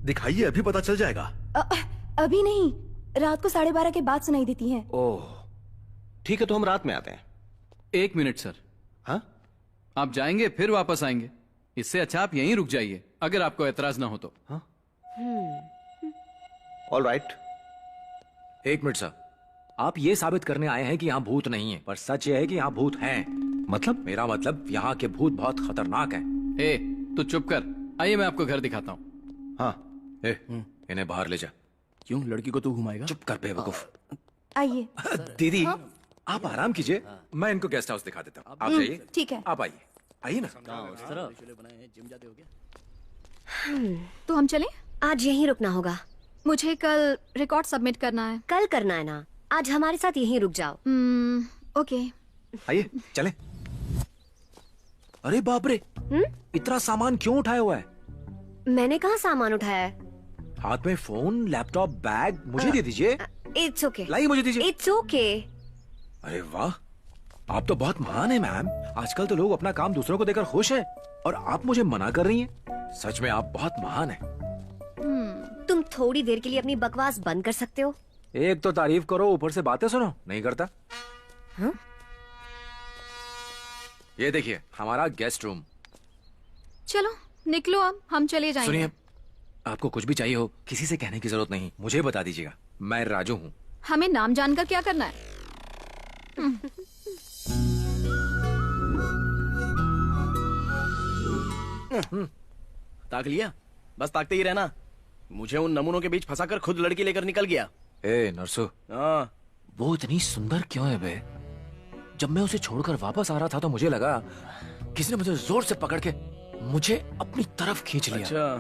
दिखाइए, अभी पता चल जाएगा। अभी नहीं, रात को 12:30 के बाद सुनाई देती हैं। ओह, ठीक है, तो हम रात में आते हैं। 1 मिनट सर। हाँ? आप जाएंगे फिर वापस आएंगे, इससे अच्छा आप यहीं रुक जाइए, अगर आपको एतराज ना हो तो। हाँ? All right. 1 मिनट सर, आप ये साबित करने आए हैं कि यहाँ भूत नहीं है, पर सच ये है कि यहाँ भूत हैं। मतलब? मेरा मतलब यहाँ के भूत बहुत खतरनाक हैं। ए, तू चुप कर। आइए मैं आपको घर दिखाता हूँ। हाँ। इन्हें बाहर ले जा। क्यों, लड़की को तू घुमाएगा? चुप कर बेवकूफ। आइए। दीदी, आप आराम कीजिए, मैं इनको गेस्ट हाउस दिखा देता हूँ। आप जाइए। ठीक है। आप आइए, आइए ना। तो हम चलें? आज यहीं रुकना होगा। मुझे कल रिकॉर्ड सबमिट करना है। कल करना है ना? आज हमारे साथ यहीं रुक जाओ। ओके। आइए चलें। अरे बाप रे, इतना सामान क्यों उठाया हुआ है? मैंने कहाँ सामान उठाया है? हाथ में फोन, लैपटॉप, बैग मुझे दे दीजिए। It's okay. लाइए मुझे दीजिए। It's okay. अरे वाह, आप तो बहुत महान हैं मैम। आजकल तो लोग अपना काम दूसरों को देकर खुश हैं, और आप मुझे मना कर रही हैं। सच में आप बहुत महान हैं। तुम थोड़ी देर के लिए अपनी बकवास बंद कर सकते हो? एक तो तारीफ करो, ऊपर से बातें सुनो। नहीं करता? हाँ? ये देखिए हमारा गेस्ट रूम। चलो निकलो, अब हम चले जाएंगे। सुनिए, आपको कुछ भी चाहिए हो किसी से कहने की जरूरत नहीं, मुझे बता दीजिएगा। मैं राजू हूँ। हमें नाम जानकर क्या करना है? ताक लिया? बस ताकते ही रहना। मुझे उन नमूनों के बीच फंसाकर खुद लड़की लेकर निकल गया। ए नरसु, हाँ। वो इतनी सुंदर क्यों है बे? जब मैं उसे छोड़कर वापस आ रहा था तो मुझे लगा किसी ने मुझे जोर से पकड़ के मुझे अपनी तरफ खींच लिया। अच्छा।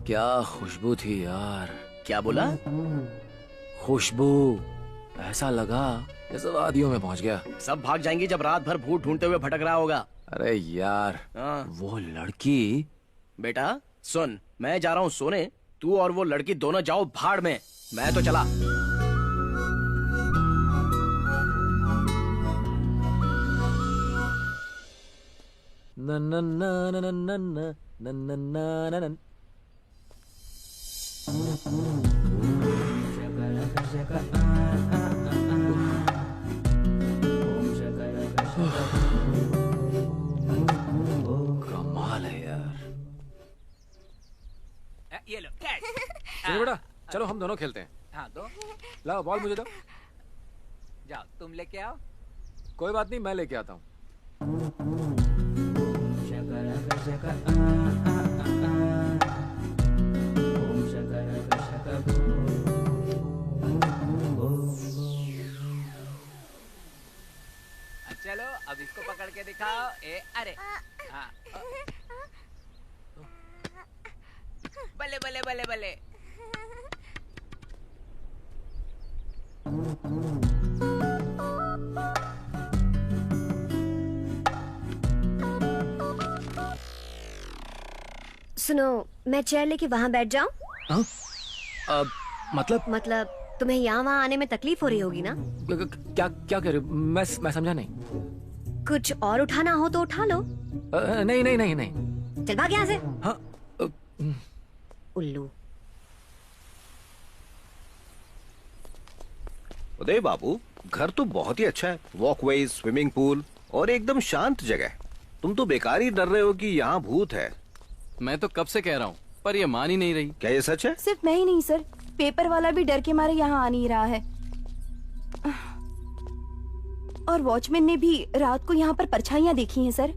क्या खुशबू थी यार। क्या बोला? खुशबू, ऐसा लगा जैसे वादियों में पहुंच गया। सब भाग जाएंगी जब रात भर भूत ढूंढते हुए भटक रहा होगा। अरे यार, वो लड़की। बेटा सुन, मैं जा रहा हूँ सोने, तू और वो लड़की दोनों जाओ भाड़ में। मैं तो चला। न न न न न न न न न न न। कमाल है यार। ये लो कैच। चलो बेटा, चलो हम दोनों खेलते हैं। हाँ दो। लाओ बॉल मुझे दो। जाओ तुम लेके आओ। कोई बात नहीं, मैं लेके आता हूँ। चलो अब इसको पकड़ के दिखाओ। अरे हाँ। बल्ले बल्ले बल्ले बल्ले। सुनो, मैं चेयर लेके वहाँ बैठ जाऊँ? मतलब तुम्हें यहाँ वहाँ आने में तकलीफ हो रही होगी ना? क्या क्या कह रहे हो? मैं समझा नहीं। कुछ और उठाना हो तो उठा लो। नहीं नहीं नहीं नहीं। चल भाग यहाँ से। हाँ। उल्लू। उदय बाबू, घर तो बहुत ही अच्छा है। वॉकवे, स्विमिंग पूल और एकदम शांत जगह। तुम तो बेकार ही डर रहे हो कि यहाँ भूत है। मैं तो कब से कह रहा हूँ, पर ये मान ही नहीं रही। क्या ये सच है? सिर्फ मैं ही नहीं सर, पेपर वाला भी डर के मारे यहाँ आ नहीं रहा है। और वॉचमैन ने भी रात को यहाँ पर परछाइयाँ देखी हैं सर।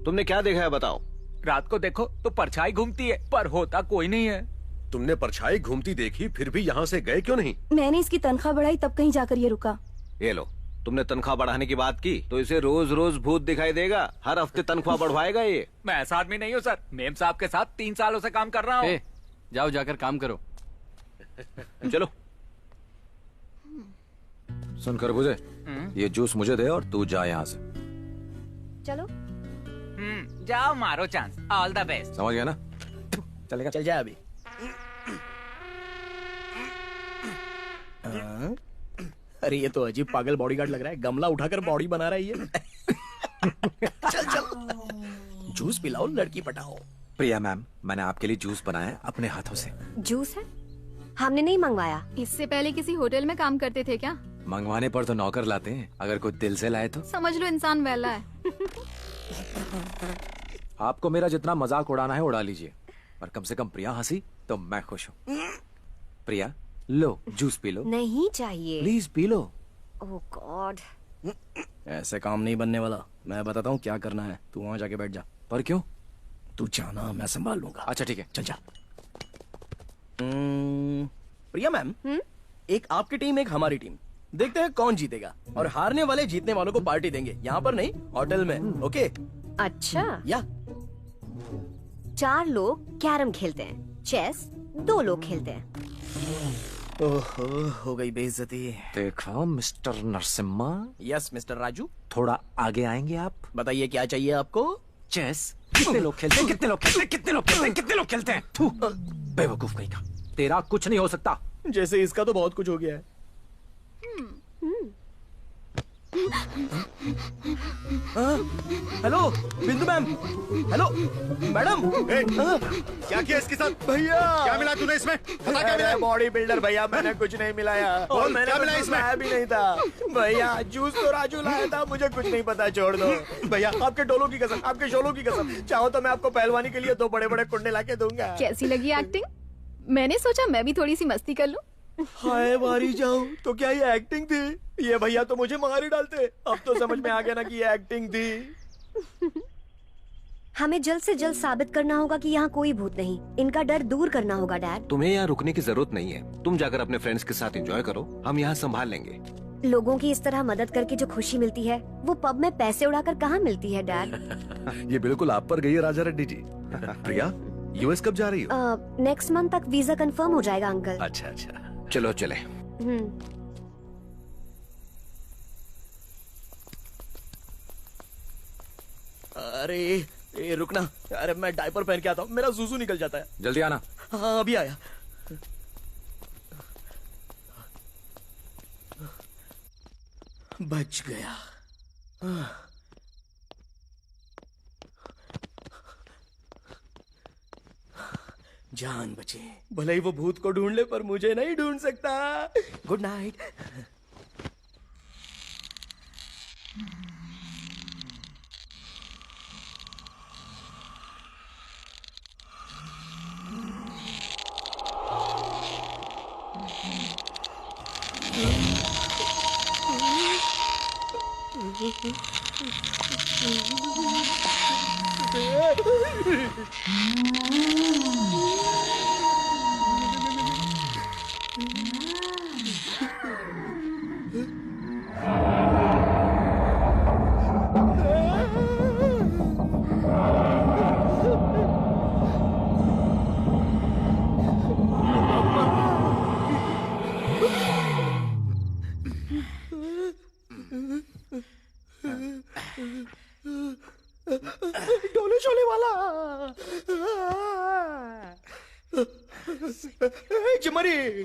तुमने क्या देखा है बताओ? रात को देखो तो परछाई घूमती है, पर होता कोई नहीं है। तुमने परछाई घूमती देखी, फिर भी यहाँ से गए क्यों नहीं? मैंने इसकी तनख्वाह बढ़ाई तब कहीं जाकर ये रुका। ये लो, तुमने तनख्वाह बढ़ाने की बात की तो इसे रोज रोज भूत दिखाई देगा। हर हफ्ते तनख्वाह बढ़वाएगा ये। मैं ऐसा आदमी नहीं हूँ सर, मेम साहब के साथ 3 सालों से काम कर रहा हूँ। जाओ जाकर काम करो। चलो। सुन खरबूजे, ये जूस मुझे दे और तू जा यहाँ से। चलो। जाओ, मारो चांस। All the best. समझ गया ना? चलेगा। चल जाए अभी। अरे ये तो अजीब पागल बॉडीगार्ड लग रहा है। गमला उठाकर बॉडी बना रहा है ये। चल चल, जूस पिलाओ, लड़की पटाओ। प्रिया मैम, मैंने आपके लिए जूस बनाया है अपने हाथों से। जूस है? हमने नहीं मंगवाया। इससे पहले किसी होटल में काम करते थे क्या? मंगवाने पर तो नौकर लाते हैं, अगर कोई दिल से लाए तो। समझ लो इंसान वैला है। आपको मेरा जितना मजाक उड़ाना है उड़ा लीजिए, पर कम से कम प्रिया हंसी तो मैं खुश हूँ। प्रिया लो, जूस पी लो। नहीं चाहिए। Please P low. Oh God, ऐसे काम नहीं बनने वाला। मैं बताता हूँ क्या करना है। तू वहाँ जाके बैठ जा। पर क्यों? तू जाना, मैं संभाल लूंगा। अच्छा ठीक है, चल जा। प्रिया मैम, एक आपकी टीम, एक हमारी टीम। देखते हैं कौन जीतेगा, और हारने वाले जीतने वालों को पार्टी देंगे। यहाँ पर नहीं, होटल में। ओके? अच्छा। या 4 लोग कैरम खेलते हैं, चेस 2 लोग खेलते हैं। ओहो, हो गई बेइज्जती। देखो mister Narasimha. Yes mister Raju. थोड़ा आगे आएंगे आप? बताइए क्या चाहिए आपको? चेस। कितने लोग खेलते हैं? कितने लोग खेलते हैं? कितने लोग खेलते हैं? कितने लोग खेलते हैं? थू, बेवकूफ कहीं का। तेरा कुछ नहीं हो सकता। जैसे इसका तो बहुत कुछ हो गया है। हेलो बिंदु मैम। Hello madam. क्या किया इसके साथ? भैया क्या मिला तूने इसमें? बता क्या मिला? बॉडी बिल्डर भैया, मैंने कुछ नहीं मिलाया। और मैंने क्या मिला इसमें? भी नहीं था भैया। जूस तो राजू लाया था, मुझे कुछ नहीं पता, छोड़ दो भैया। आपके डोलों की कसम, आपके शोलों की कसम, चाहो तो मैं आपको पहलवानी के लिए 2 बड़े-बड़े कुंडे लाके दूंगा। कैसी लगी एक्टिंग? मैंने सोचा मैं भी थोड़ी सी मस्ती कर लूं। हाय मारी जाऊं, तो क्या ये एक्टिंग थी? ये भैया तो मुझे मार ही डालते। अब तो समझ में आ गया ना कि ये एक्टिंग थी। हमें जल्द से जल्द साबित करना होगा कि यहाँ कोई भूत नहीं। इनका डर दूर करना होगा डैड। तुम्हें यहाँ रुकने की जरूरत नहीं है। तुम जाकर अपने फ्रेंड्स के साथ एंजॉय करो, हम यहाँ संभाल लेंगे। लोगों की इस तरह मदद करके जो खुशी मिलती है, वो पब में पैसे उड़ाकर कहाँ मिलती है डैड। ये बिल्कुल आप पर गई है राजा रेड्डी जी। प्रिया, यूएस कब जा रही हो? नेक्स्ट मंथ तक वीजा कंफर्म हो जाएगा अंकल। अच्छा अच्छा, चलो चले। अरे ए, रुकना। अरे मैं डायपर पहन के आता हूँ, मेरा सूसू निकल जाता है। जल्दी आना। हाँ अभी आया। बच गया। जान बचे। भले ही वो भूत को ढूंढ ले, पर मुझे नहीं ढूंढ सकता। Good night. जिमरी,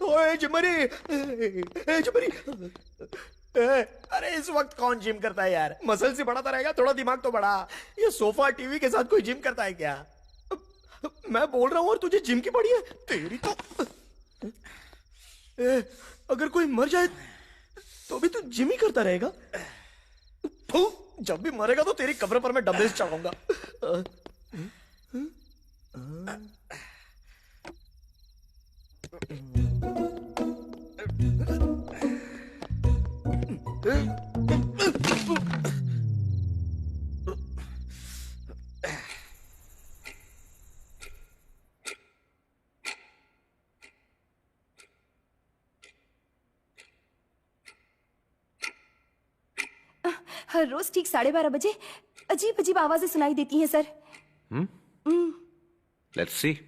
ओए जिमरी, जिमरी। अरे इस वक्त कौन जिम करता है यार? मसल से बढ़ाता रहेगा, थोड़ा दिमाग तो बढ़ा। ये सोफा टीवी के साथ कोई जिम करता है क्या? मैं बोल रहा हूं और तुझे जिम की पड़ी है? तेरी तो अगर कोई मर जाए तो भी तू जिम ही करता रहेगा? जब भी मरेगा तो तेरी कब्र पर मैं डंबल्स चढ़ाऊंगा। हर रोज ठीक 12:30 बजे अजीब अजीब आवाजें सुनाई देती हैं सर। Let's see.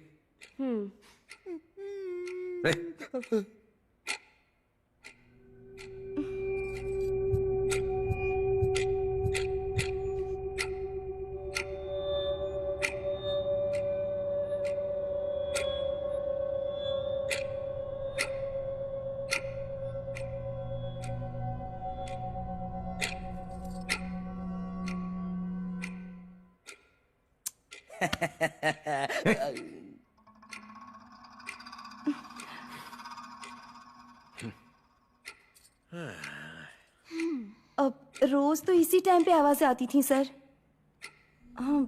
अब रोज तो इसी टाइम पे आवाजें आती थी सर। हाँ।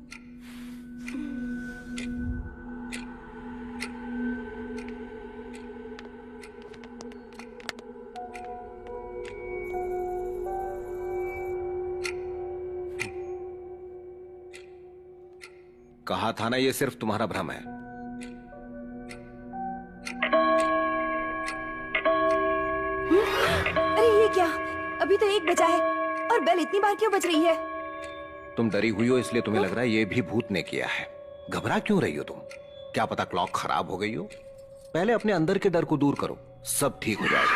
कहा था ना, ये सिर्फ तुम्हारा भ्रम है। अरे ये क्या? अभी तो 1 बजा है और बेल इतनी बार क्यों बज रही है? तुम डरी हुई हो इसलिए तुम्हें लग रहा है ये भी भूत ने किया है। घबरा क्यों रही हो तुम? क्या पता क्लॉक खराब हो गई हो? पहले अपने अंदर के डर को दूर करो, सब ठीक हो जाएगा।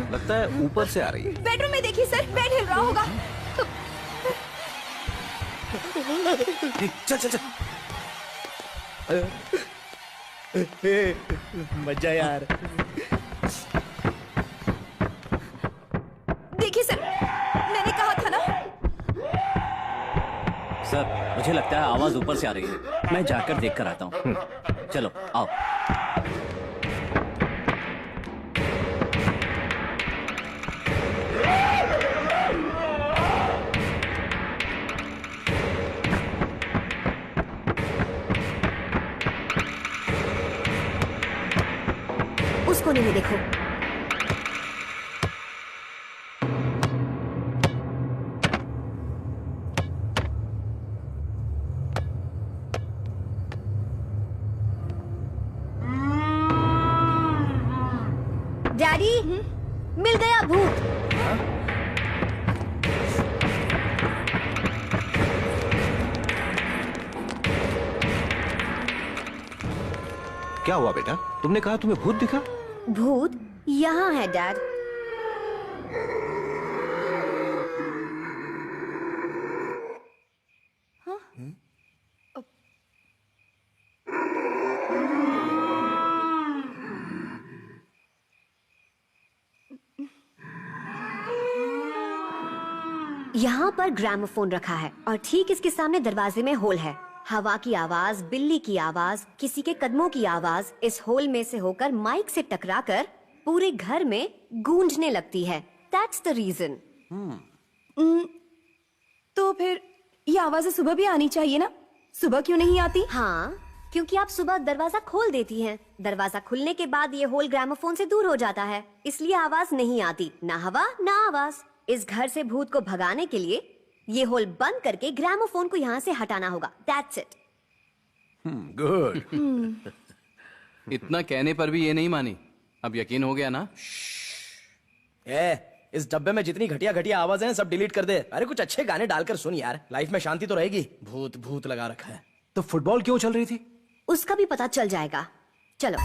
लगता है ऊपर से आ रही है। बेडरूम में देखिए सर, बेड हिल रहा होगा। चल चल चल। मजा यार। देखिए सर, मैंने कहा था ना। सर मुझे लगता है आवाज ऊपर से आ रही है। मैं जाकर देख कर आता हूँ। चलो आओ। उस कोने में देखो। डैडी, मिल गया भूत। क्या हुआ बेटा? तुमने कहा तुम्हें भूत दिखा? भूत यहाँ है डैड। यहाँ पर ग्रामोफोन रखा है और ठीक इसके सामने दरवाजे में होल है। हवा की आवाज, बिल्ली की आवाज, किसी के कदमों की आवाज इस होल में से होकर माइक से टकराकर पूरे घर में गूंजने लगती है। That's the reason. तो फिर ये आवाजें सुबह भी आनी चाहिए ना? सुबह क्यों नहीं आती? हाँ, क्योंकि आप सुबह दरवाजा खोल देती हैं। दरवाजा खुलने के बाद ये होल ग्रामोफोन से दूर हो जाता है, इसलिए आवाज नहीं आती। ना हवा ना आवाज। इस घर से भूत को भगाने के लिए ये होल बंद करके ग्रामोफोन को यहाँ से हटाना होगा। That's it. गुड। इतना कहने पर भी ये नहीं मानी। अब यकीन हो गया ना? इस डब्बे में जितनी घटिया घटिया आवाजें हैं सब डिलीट कर दे। अरे कुछ अच्छे गाने डालकर सुन यार, लाइफ में शांति तो रहेगी। भूत भूत लगा रखा है। तो फुटबॉल क्यों चल रही थी? उसका भी पता चल जाएगा। चलो।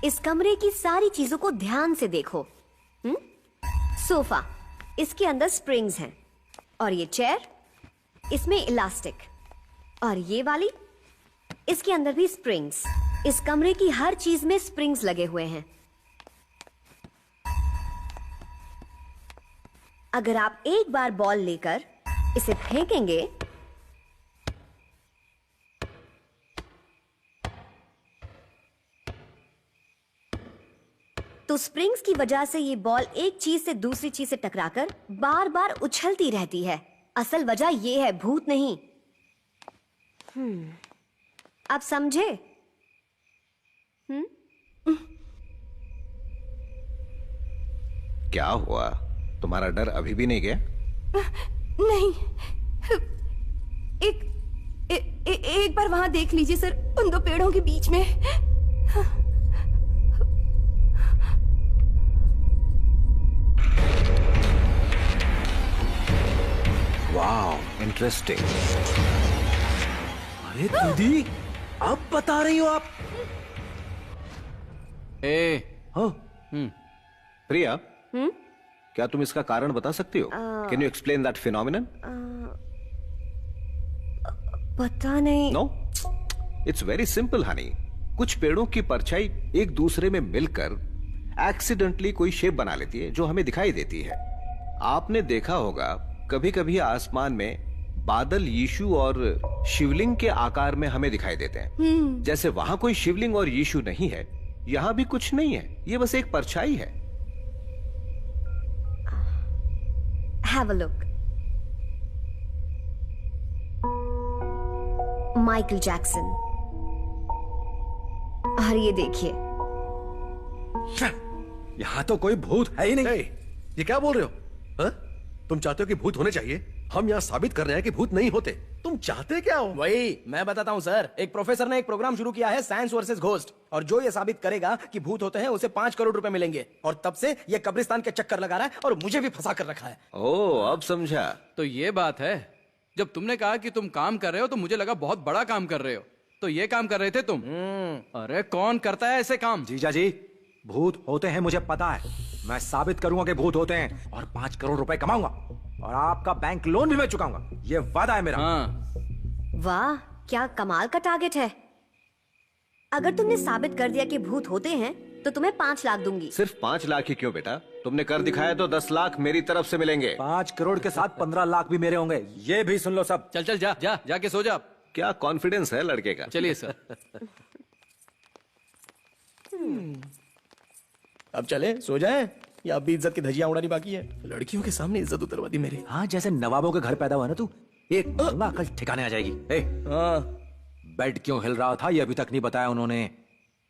इस कमरे की सारी चीजों को ध्यान से देखो। सोफा, इसके अंदर स्प्रिंग्स हैं, और ये चेयर, इसमें इलास्टिक, और ये वाली, इसके अंदर भी स्प्रिंग्स। इस कमरे की हर चीज में स्प्रिंग्स लगे हुए हैं। अगर आप एक बार बॉल लेकर इसे फेंकेंगे तो स्प्रिंग्स की वजह से ये बॉल एक चीज से दूसरी चीज से टकराकर बार बार उछलती रहती है। असल वजह ये है, भूत नहीं। आप समझे? क्या हुआ? तुम्हारा डर अभी भी नहीं गया? नहीं। एक बार वहां देख लीजिए सर, उन दो पेड़ों के बीच में। Wow, interesting. अरे दीदी, अब बता रही हो आप? प्रिया, क्या तुम इसका कारण बता सकती हो? Can you explain that phenomenon? पता नहीं। No, it's very simple honey. कुछ पेड़ों की परछाई एक दूसरे में मिलकर एक्सीडेंटली कोई शेप बना लेती है जो हमें दिखाई देती है। आपने देखा होगा कभी कभी आसमान में बादल यीशु और शिवलिंग के आकार में हमें दिखाई देते हैं। जैसे वहां कोई शिवलिंग और यीशु नहीं है, यहां भी कुछ नहीं है, ये बस एक परछाई है। Have a look. Michael Jackson. और ये देखिए, यहां तो कोई भूत है ही नहीं। ये क्या बोल रहे हो? हा? तुम चाहते हो कि भूत होने चाहिए? हम यहाँ साबित कर रहे हैं कि भूत नहीं होते। तुम चाहते क्या हो? वही मैं बताता हूँ सर। एक प्रोफेसर ने एक प्रोग्राम शुरू किया है, साइंस वर्सेस घोस्ट, और जो ये साबित करेगा कि भूत होते हैं उसे 5 करोड़ रुपए मिलेंगे। और तब से ये कब्रिस्तान के चक्कर लगा रहा है और मुझे भी फंसा कर रखा है। ओह, अब समझा। तो ये बात है। जब तुमने कहा कि तुम काम कर रहे हो तो मुझे लगा बहुत बड़ा काम कर रहे हो। तो ये काम कर रहे थे तुम? अरे कौन करता है ऐसे काम? जीजा जी, भूत होते हैं मुझे पता है। मैं साबित करूंगा कि भूत होते हैं और 5 करोड़ रुपए कमाऊंगा, और आपका बैंक लोन भी मैं चुकाऊंगा। ये वादा है मेरा। वाह, क्या कमाल का टारगेट है। अगर तुमने साबित कर दिया कि भूत होते हैं तो तुम्हें 5 लाख दूंगी। सिर्फ 5 लाख ही क्यों बेटा? तुमने कर दिखाया तो 10 लाख मेरी तरफ से मिलेंगे। 5 करोड़ के साथ 15 लाख भी मेरे होंगे। ये भी सुन लो सब। चल जाके सो जा। क्या कॉन्फिडेंस है लड़के का। चलिए सर। अब चले सो जाएं, या अब भी इज्जत की धजियां उड़ानी बाकी है? लड़कियों के सामने इज्जत उतरवा दी मेरी। हाँ, जैसे नवाबों के घर पैदा हुआ ना तू, एक मंगा कल ठिकाने आ जाएगी। बेड क्यों हिल रहा था ये अभी तक नहीं बताया उन्होंने।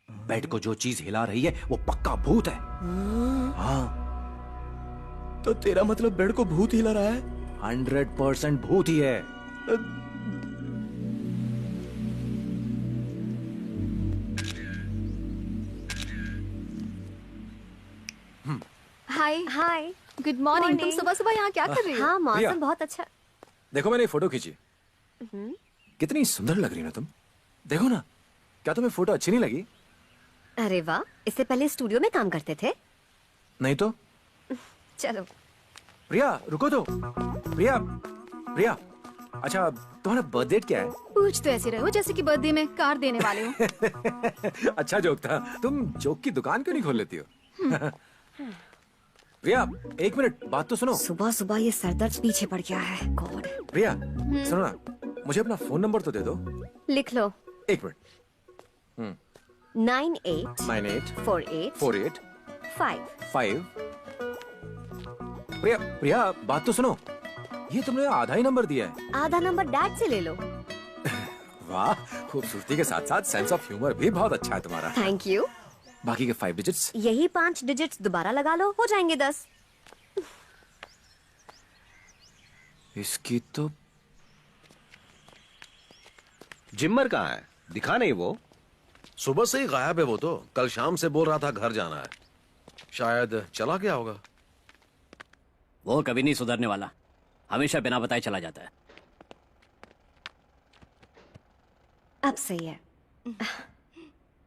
बेड को जो चीज हिला रही है वो पक्का भूत है। हाँ। तो तेरा मतलब बेड को भूत हिला रहा है? 100% भूत ही है। हाय हाय, गुड मॉर्निंग। तुम सुबह सुबह यहाँ क्या कर रही हो? हाँ, प्रिया। मौसम बहुत अच्छा। देखो मैंने फोटो खींची, कितनी सुंदर लग रही ना तुम। देखो ना, क्या तुम्हें फोटो अच्छी नहीं लगी? अरे वाह, इससे पहले स्टूडियो में काम करते थे? नहीं तो। चलो। प्रिया रुको तो। प्रिया, प्रिया, अच्छा तुम्हारा बर्थडे क्या है? पूछ तो ऐसे रहो जैसे कि बर्थडे में कार देने वाले हो। अच्छा जोक था। तुम जोक की दुकान क्यों नहीं खोल लेती हो? प्रिया, एक मिनट बात तो सुनो। सुबह सुबह ये सरदर्द पीछे पड़ गया है। गॉड। प्रिया सुनो ना, मुझे अपना फोन नंबर तो दे दो। लिख लो। एक मिनट। 98 48 48 5। प्रिया, प्रिया बात तो सुनो। ये तुमने आधा ही नंबर दिया है। आधा नंबर डैड से ले लो। वाह, खूबसूरती के साथ साथ सेंस ऑफ ह्यूमर भी बहुत अच्छा है तुम्हारा। Thank you. बाकी के 5 डिजिट्स? यही 5 डिजिट्स दोबारा लगा लो, हो जाएंगे 10। इसकी तो जिम्मर कहाँ है? दिखा नहीं वो। सुबह से ही गायब है वो तो। कल शाम से बोल रहा था घर जाना है। शायद चला गया होगा। वो कभी नहीं सुधरने वाला। हमेशा बिना बताए चला जाता है। अब सही है।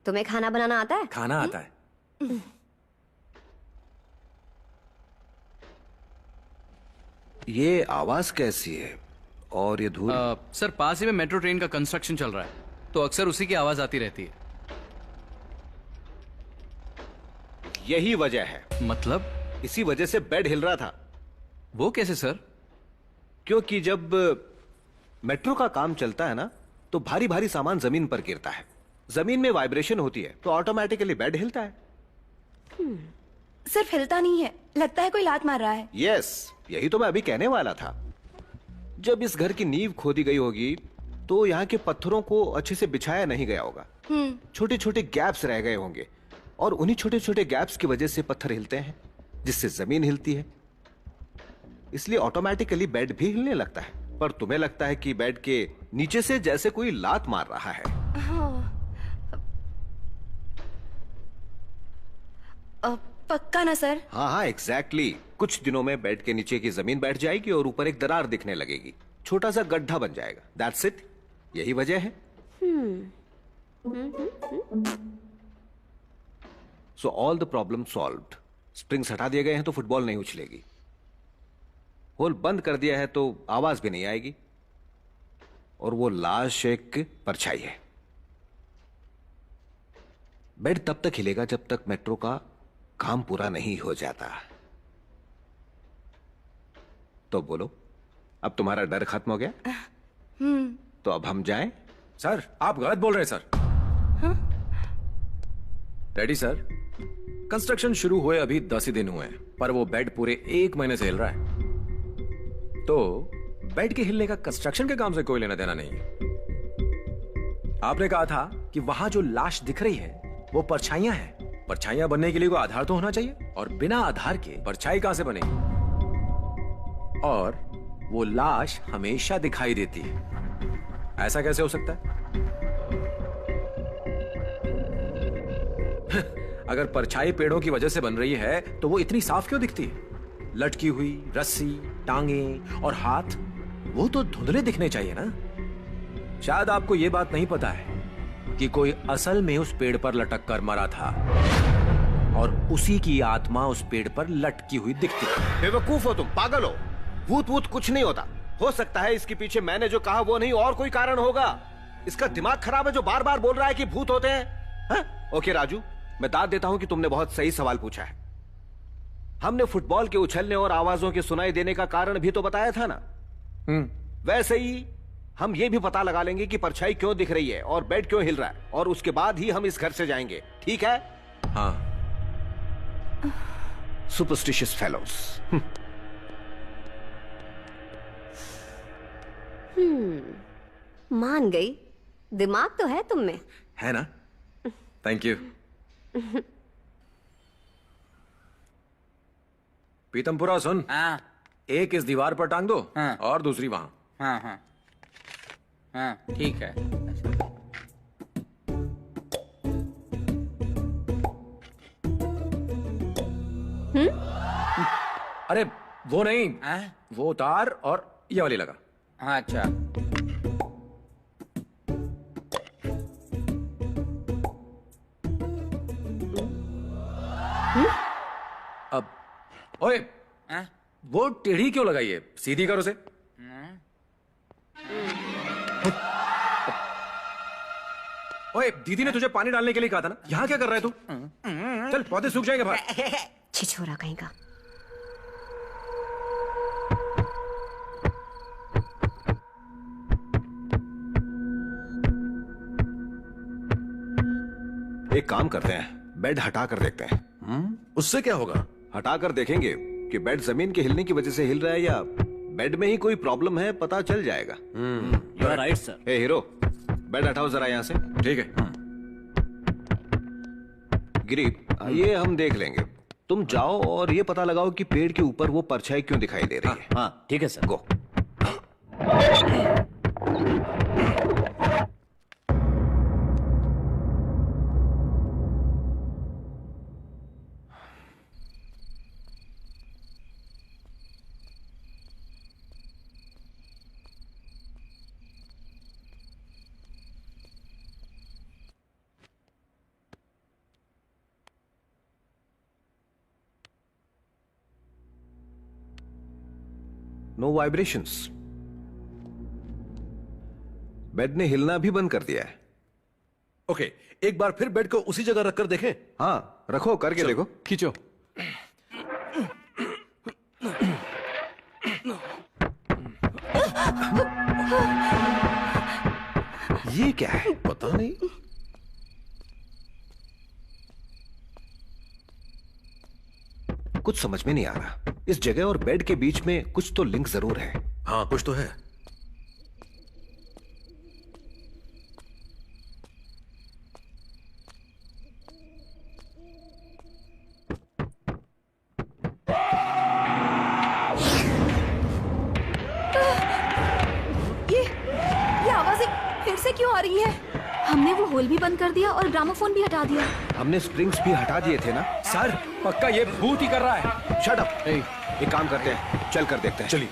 तुम्हें खाना बनाना आता है? खाना आता है। ये आवाज कैसी है और ये धूल? सर पास ही में मेट्रो ट्रेन का कंस्ट्रक्शन चल रहा है, तो अक्सर उसी की आवाज आती रहती है। यही वजह है। मतलब? इसी वजह से बेड हिल रहा था। वो कैसे सर? क्योंकि जब मेट्रो का काम चलता है ना, तो भारी भारी सामान जमीन पर गिरता है, जमीन में वाइब्रेशन होती है, तो ऑटोमेटिकली बेड हिलता है। सिर्फ हिलता नहीं है, लगता है कोई लात मार रहा है। यस, यही तो मैं अभी कहने वाला था। जब इस घर की नींव खोदी गई होगी तो यहाँ के पत्थरों को अच्छे से बिछाया नहीं गया होगा, छोटे छोटे गैप्स रह गए होंगे, और उन्हीं छोटे छोटे गैप्स की वजह से पत्थर हिलते हैं, जिससे जमीन हिलती है। इसलिए ऑटोमेटिकली बेड भी हिलने लगता है। पर तुम्हें लगता है कि बेड के नीचे से जैसे कोई लात मार रहा है। पक्का ना सर? हाँ हाँ एग्जैक्टली। कुछ दिनों में बेड के नीचे की जमीन बैठ जाएगी और ऊपर एक दरार दिखने लगेगी, छोटा सा गड्ढा बन जाएगा। That's it. यही वजह है। So all the problem solved. Springs हटा दिए गए हैं तो फुटबॉल नहीं उछलेगी, होल बंद कर दिया है तो आवाज भी नहीं आएगी, और वो लाश एक परछाई है। बेड तब तक हिलेगा जब तक मेट्रो का काम पूरा नहीं हो जाता। तो बोलो, अब तुम्हारा डर खत्म हो गया? तो अब हम जाएं? सर आप गलत बोल रहे हैं सर। डैडी सर, कंस्ट्रक्शन शुरू हुए अभी 10 ही दिन हुए हैं, पर वो बेड पूरे 1 महीने से हिल रहा है। तो बेड के हिलने का कंस्ट्रक्शन के काम से कोई लेना देना नहीं है। आपने कहा था कि वहां जो लाश दिख रही है वो परछाइयां हैं। परछाइयां बनने के लिए कोई आधार तो होना चाहिए, और बिना आधार के परछाई कहां से बनेगी? और वो लाश हमेशा दिखाई देती है, ऐसा कैसे हो सकता है? अगर परछाई पेड़ों की वजह से बन रही है तो वो इतनी साफ क्यों दिखती है? लटकी हुई रस्सी, टांगे और हाथ, वो तो धुंधले दिखने चाहिए ना। शायद आपको ये बात नहीं पता है कि कोई असल में उस पेड़ पर लटक कर मरा था, और उसी की आत्मा उस पेड़ पर लटकी हुई दिखती है। बेवकूफ हो तुम, पागल हो। भूत वूत कुछ नहीं होता। हो सकता है इसके पीछे मैंने जो कहा वो नहीं और कोई कारण होगा। इसका दिमाग खराब है जो बार बार बोल रहा है कि भूत होते हैं। हा? ओके राजू, मैं दाद देता हूं कि तुमने बहुत सही सवाल पूछा है। हमने फुटबॉल के उछलने और आवाजों के सुनाई देने का कारण भी तो बताया था ना। वैसे ही हम ये भी पता लगा लेंगे कि परछाई क्यों दिख रही है और बेड क्यों हिल रहा है, और उसके बाद ही हम इस घर से जाएंगे। ठीक है? हाँ। Superstitious fellows. मान गई। दिमाग तो है तुम में। है ना? Thank you. पीतमपुरा सुन। हाँ। एक इस दीवार पर टांग दो। हाँ। और दूसरी वहां। हाँ हाँ हाँ ठीक है। अरे वो नहीं, वो तार और ये वाली लगा। हाँ अच्छा। अब ओए, वो टेढ़ी क्यों लगाई है? सीधी करो उसे। ओए, दीदी ने तुझे पानी डालने के लिए कहा था ना, यहाँ क्या कर रहा है तू? चल, पौधे सूख जाएंगे बाहर। छिछोरा कहीं का। एक काम करते हैं, बेड हटा कर देखते हैं। उससे क्या होगा? हटा कर देखेंगे कि बेड जमीन के हिलने की वजह से हिल रहा है या बेड में ही कोई प्रॉब्लम है, पता चल जाएगा। You are right sir. ए हीरो, बेड हटाओ जरा यहाँ से। ठीक है। गिरी, ये हम देख लेंगे। तुम जाओ और ये पता लगाओ कि पेड़ के ऊपर वो परछाई क्यों दिखाई दे रही है। हाँ ठीक है sir. Go. No vibrations. Bed ने हिलना भी बंद कर दिया है। ओके, एक बार फिर बेड को उसी जगह रखकर देखें। हाँ रखो, करके देखो। खींचो। ये क्या है? पता नहीं। कुछ समझ में नहीं आ रहा। इस जगह और बेड के बीच में कुछ तो लिंक जरूर है। हाँ कुछ तो है। ये आवाजें फिर से क्यों आ रही है? हमने वो होल भी बंद कर दिया और ग्रामोफोन भी हटा दिया। हमने स्प्रिंग्स भी हटा दिए थे ना। सर पक्का ये भूत ही कर रहा है। Shut up. एक काम करते हैं, चल कर देखते हैं। चलिए।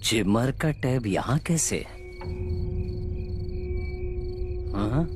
जिमर का टैब यहाँ कैसे? हाँ?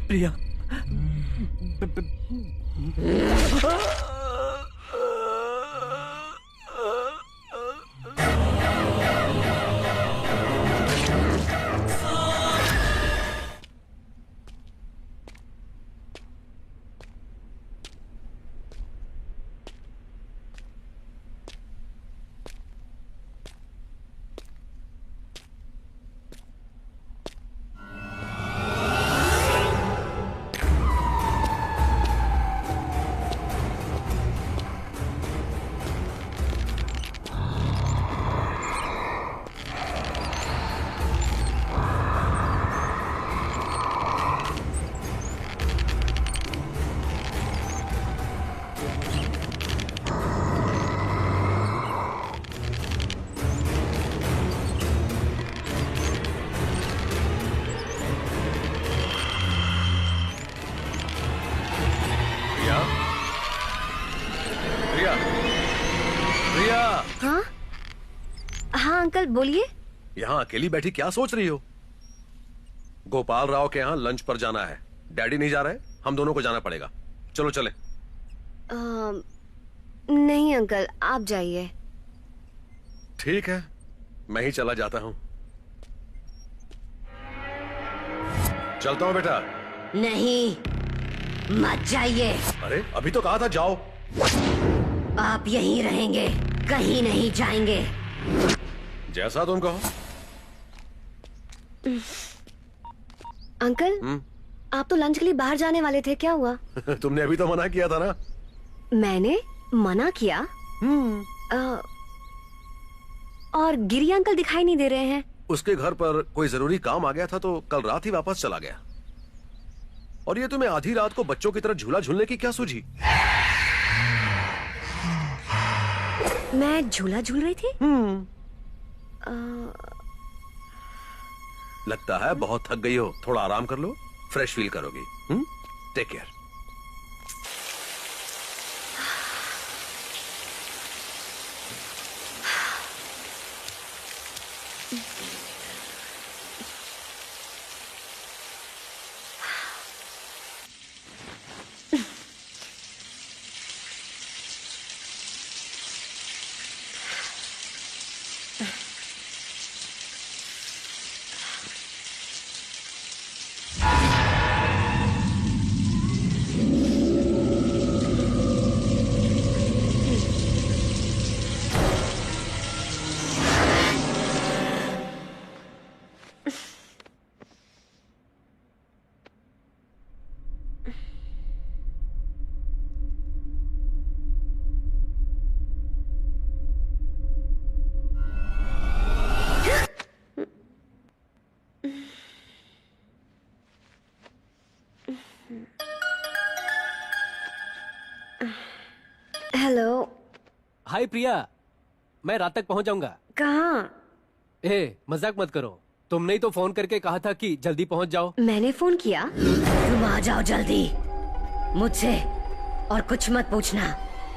प्रिया। अंकल बोलिए। यहाँ अकेली बैठी क्या सोच रही हो? गोपाल राव के यहाँ लंच पर जाना है। डैडी नहीं जा रहे, हम दोनों को जाना पड़ेगा। चलो चले। नहीं अंकल, आप जाइए। ठीक है, मैं ही चला जाता हूँ। चलता हूँ बेटा। नहीं, मत जाइए। अरे अभी तो कहा था जाओ। आप यहीं रहेंगे, कहीं नहीं जाएंगे। जैसा तुम कहो। अंकल, आप तो लंच के लिए बाहर जाने वाले थे, क्या हुआ? तुमने अभी तो मना किया था ना। मैंने मना किया? और गिरी अंकल दिखाई नहीं दे रहे हैं। उसके घर पर कोई जरूरी काम आ गया था तो कल रात ही वापस चला गया। और ये तुम्हें आधी रात को बच्चों की तरह झूला झूलने की क्या सूझी? मैं झूला झूल रही थी? लगता है बहुत थक गई हो, थोड़ा आराम कर लो, फ्रेश फील करोगी। Take care. Hello. Hi Priya, मैं रात तक पहुंच जाऊंगा। कहाँ? मजाक मत करो, तुमने ही तो फोन करके कहा था कि जल्दी पहुंच जाओ। मैंने फोन किया? तुम आ जाओ जल्दी, मुझसे और कुछ मत पूछना।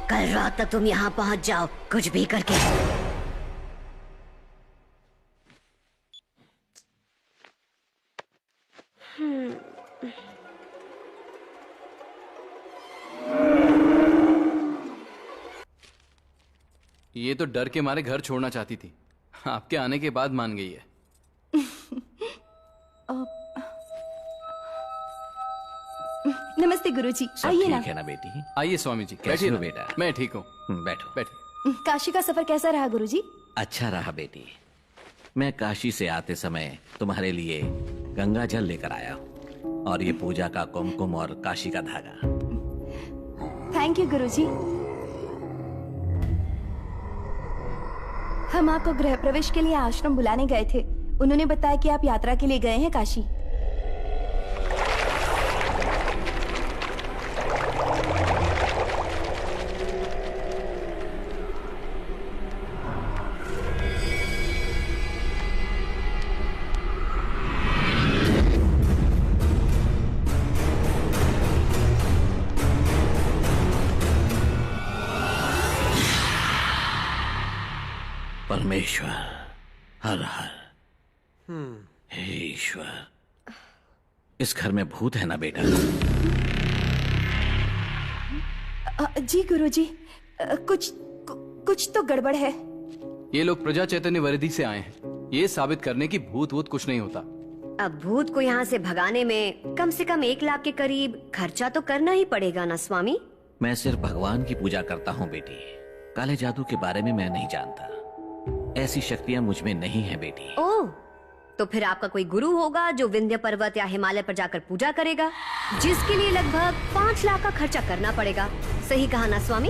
कल रात तक तुम यहाँ पहुंच जाओ, कुछ भी करके। ये तो डर के मारे घर छोड़ना चाहती थी, आपके आने के बाद मान गई है। नमस्ते गुरुजी, आइए ना। ठीक है ना बेटी? आइए स्वामी जी, कैसे बैठिए हो ना। बेटा? मैं ठीक हूँ। बैठो बैठिए। काशी का सफर कैसा रहा गुरुजी? अच्छा रहा बेटी। मैं काशी से आते समय तुम्हारे लिए गंगा जल लेकर आया हूँ और ये पूजा का कुमकुम और काशी का धागा। थैंक यू गुरुजी। हम आपको गृह प्रवेश के लिए आश्रम बुलाने गए थे। उन्होंने बताया कि आप यात्रा के लिए गए हैं काशी। परमेश्वर, हर हर, हे ईश्वर, इस घर में भूत है ना बेटा? जी गुरुजी, कुछ तो गड़बड़ है। ये लोग प्रजा चैतन्य वर्दी से आए हैं, ये साबित करने की भूत वूत कुछ नहीं होता। अब भूत को यहाँ से भगाने में कम से कम 1 लाख के करीब खर्चा तो करना ही पड़ेगा ना स्वामी? मैं सिर्फ भगवान की पूजा करता हूँ बेटी, काले जादू के बारे में मैं नहीं जानता। ऐसी शक्तियाँ मुझ में नहीं है बेटी। ओह, तो फिर आपका कोई गुरु होगा जो विंध्य पर्वत या हिमालय पर जाकर पूजा करेगा, जिसके लिए लगभग 5 लाख का खर्चा करना पड़ेगा। सही कहा ना स्वामी?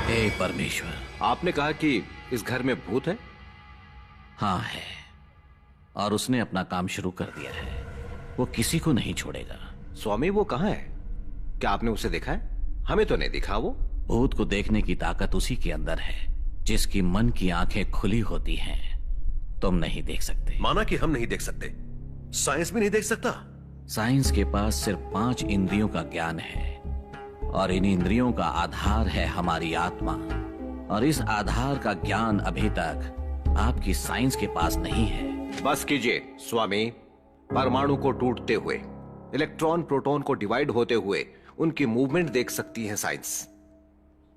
हे परमेश्वर, आपने कहा कि इस घर में भूत है? हाँ है, और उसने अपना काम शुरू कर दिया है। वो किसी को नहीं छोड़ेगा। स्वामी वो कहाँ है? क्या आपने उसे देखा है? हमें तो नहीं दिखा वो। भूत को देखने की ताकत उसी के अंदर है जिसकी मन की आंखें खुली होती हैं। तुम नहीं देख सकते। माना कि हम नहीं देख सकते, साइंस भी नहीं देख सकता। साइंस के पास सिर्फ 5 इंद्रियों का ज्ञान है और इन इंद्रियों का आधार है हमारी आत्मा। और इस आधार का ज्ञान अभी तक आपकी साइंस के पास नहीं है। बस कीजिए स्वामी। परमाणु को टूटते हुए, इलेक्ट्रॉन प्रोटॉन को डिवाइड होते हुए उनकी मूवमेंट देख सकती है साइंस।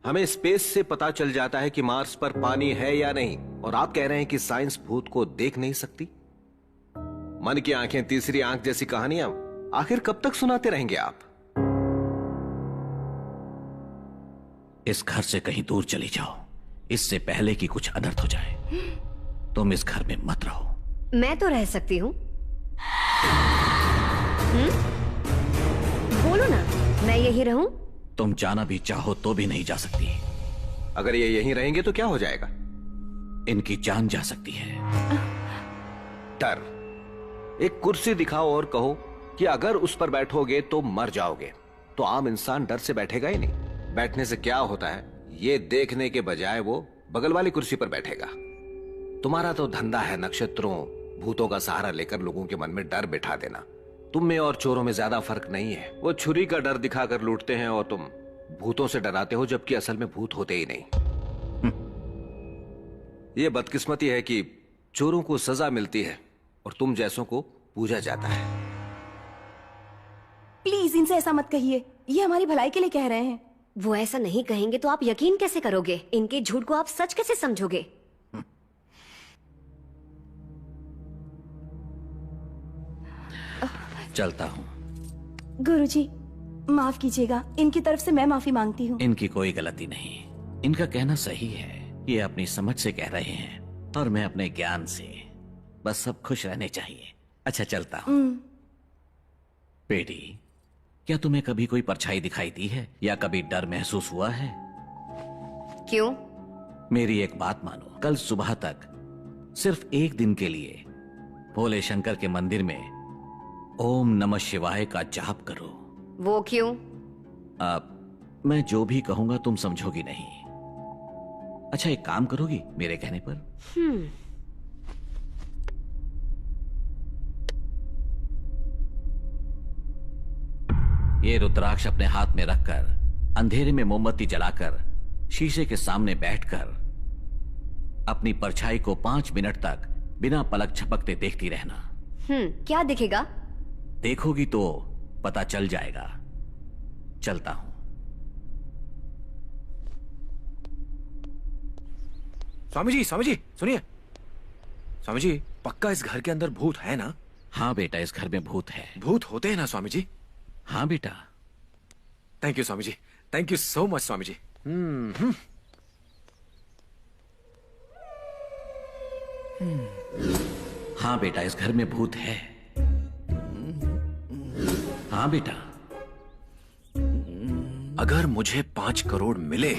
हमें स्पेस से पता चल जाता है कि मार्स पर पानी है या नहीं, और आप कह रहे हैं कि साइंस भूत को देख नहीं सकती? मन की आंखें तीसरी आंख जैसी कहानियां आखिर कब तक सुनाते रहेंगे आप? इस घर से कहीं दूर चली जाओ, इससे पहले कि कुछ अनर्थ हो जाए। तुम इस घर में मत रहो। मैं तो रह सकती हूँ। बोलो ना, मैं यही रहूं? तुम जाना भी चाहो तो भी नहीं जा सकती। अगर ये यहीं रहेंगे तो क्या हो जाएगा? इनकी जान जा सकती है। डर। एक कुर्सी दिखाओ और कहो कि अगर उस पर बैठोगे तो मर जाओगे, तो आम इंसान डर से बैठेगा ही नहीं। बैठने से क्या होता है ये देखने के बजाय वो बगल वाली कुर्सी पर बैठेगा। तुम्हारा तो धंधा है नक्षत्रों, भूतों का सहारा लेकर लोगों के मन में डर बिठा देना। तुम में और चोरों में ज्यादा फर्क नहीं है। वो छुरी का डर दिखाकर लूटते हैं और तुम भूतों से डराते हो, जबकि असल में भूत होते ही नहीं। ये बदकिस्मती है कि चोरों को सजा मिलती है और तुम जैसों को पूजा जाता है। प्लीज इनसे ऐसा मत कहिए, ये हमारी भलाई के लिए कह रहे हैं। वो ऐसा नहीं कहेंगे तो आप यकीन कैसे करोगे? इनके झूठ को आप सच कैसे समझोगे? चलता हूँ। गुरुजी, माफ कीजिएगा, इनकी तरफ से मैं माफी मांगती हूँ। इनकी कोई गलती नहीं, इनका कहना सही है। ये अपनी समझ से कह रहे हैं और मैं अपने ज्ञान से। बस सब खुश रहने चाहिए। अच्छा चलता हूँ। बेटी, क्या तुम्हें कभी कोई परछाई दिखाई दी है या कभी डर महसूस हुआ है? क्यों? मेरी एक बात मानो, कल सुबह तक सिर्फ एक दिन के लिए भोले शंकर के मंदिर में ओम नमः शिवाय का जाप करो। वो क्यों? मैं जो भी कहूंगा तुम समझोगी नहीं। अच्छा एक काम करोगी मेरे कहने पर? ये रुद्राक्ष अपने हाथ में रखकर अंधेरे में मोमबत्ती जलाकर शीशे के सामने बैठकर अपनी परछाई को 5 मिनट तक बिना पलक झपकते देखती रहना। क्या दिखेगा? देखोगी तो पता चल जाएगा। चलता हूं। स्वामी जी सुनिए। स्वामी जी, पक्का इस घर के अंदर भूत है ना? हाँ बेटा, इस घर में भूत है। भूत होते हैं ना स्वामी जी? हाँ बेटा। Thank you Swami ji, thank you so much Swami ji. हाँ बेटा, इस घर में भूत है। हाँ बेटा। अगर मुझे 5 करोड़ मिले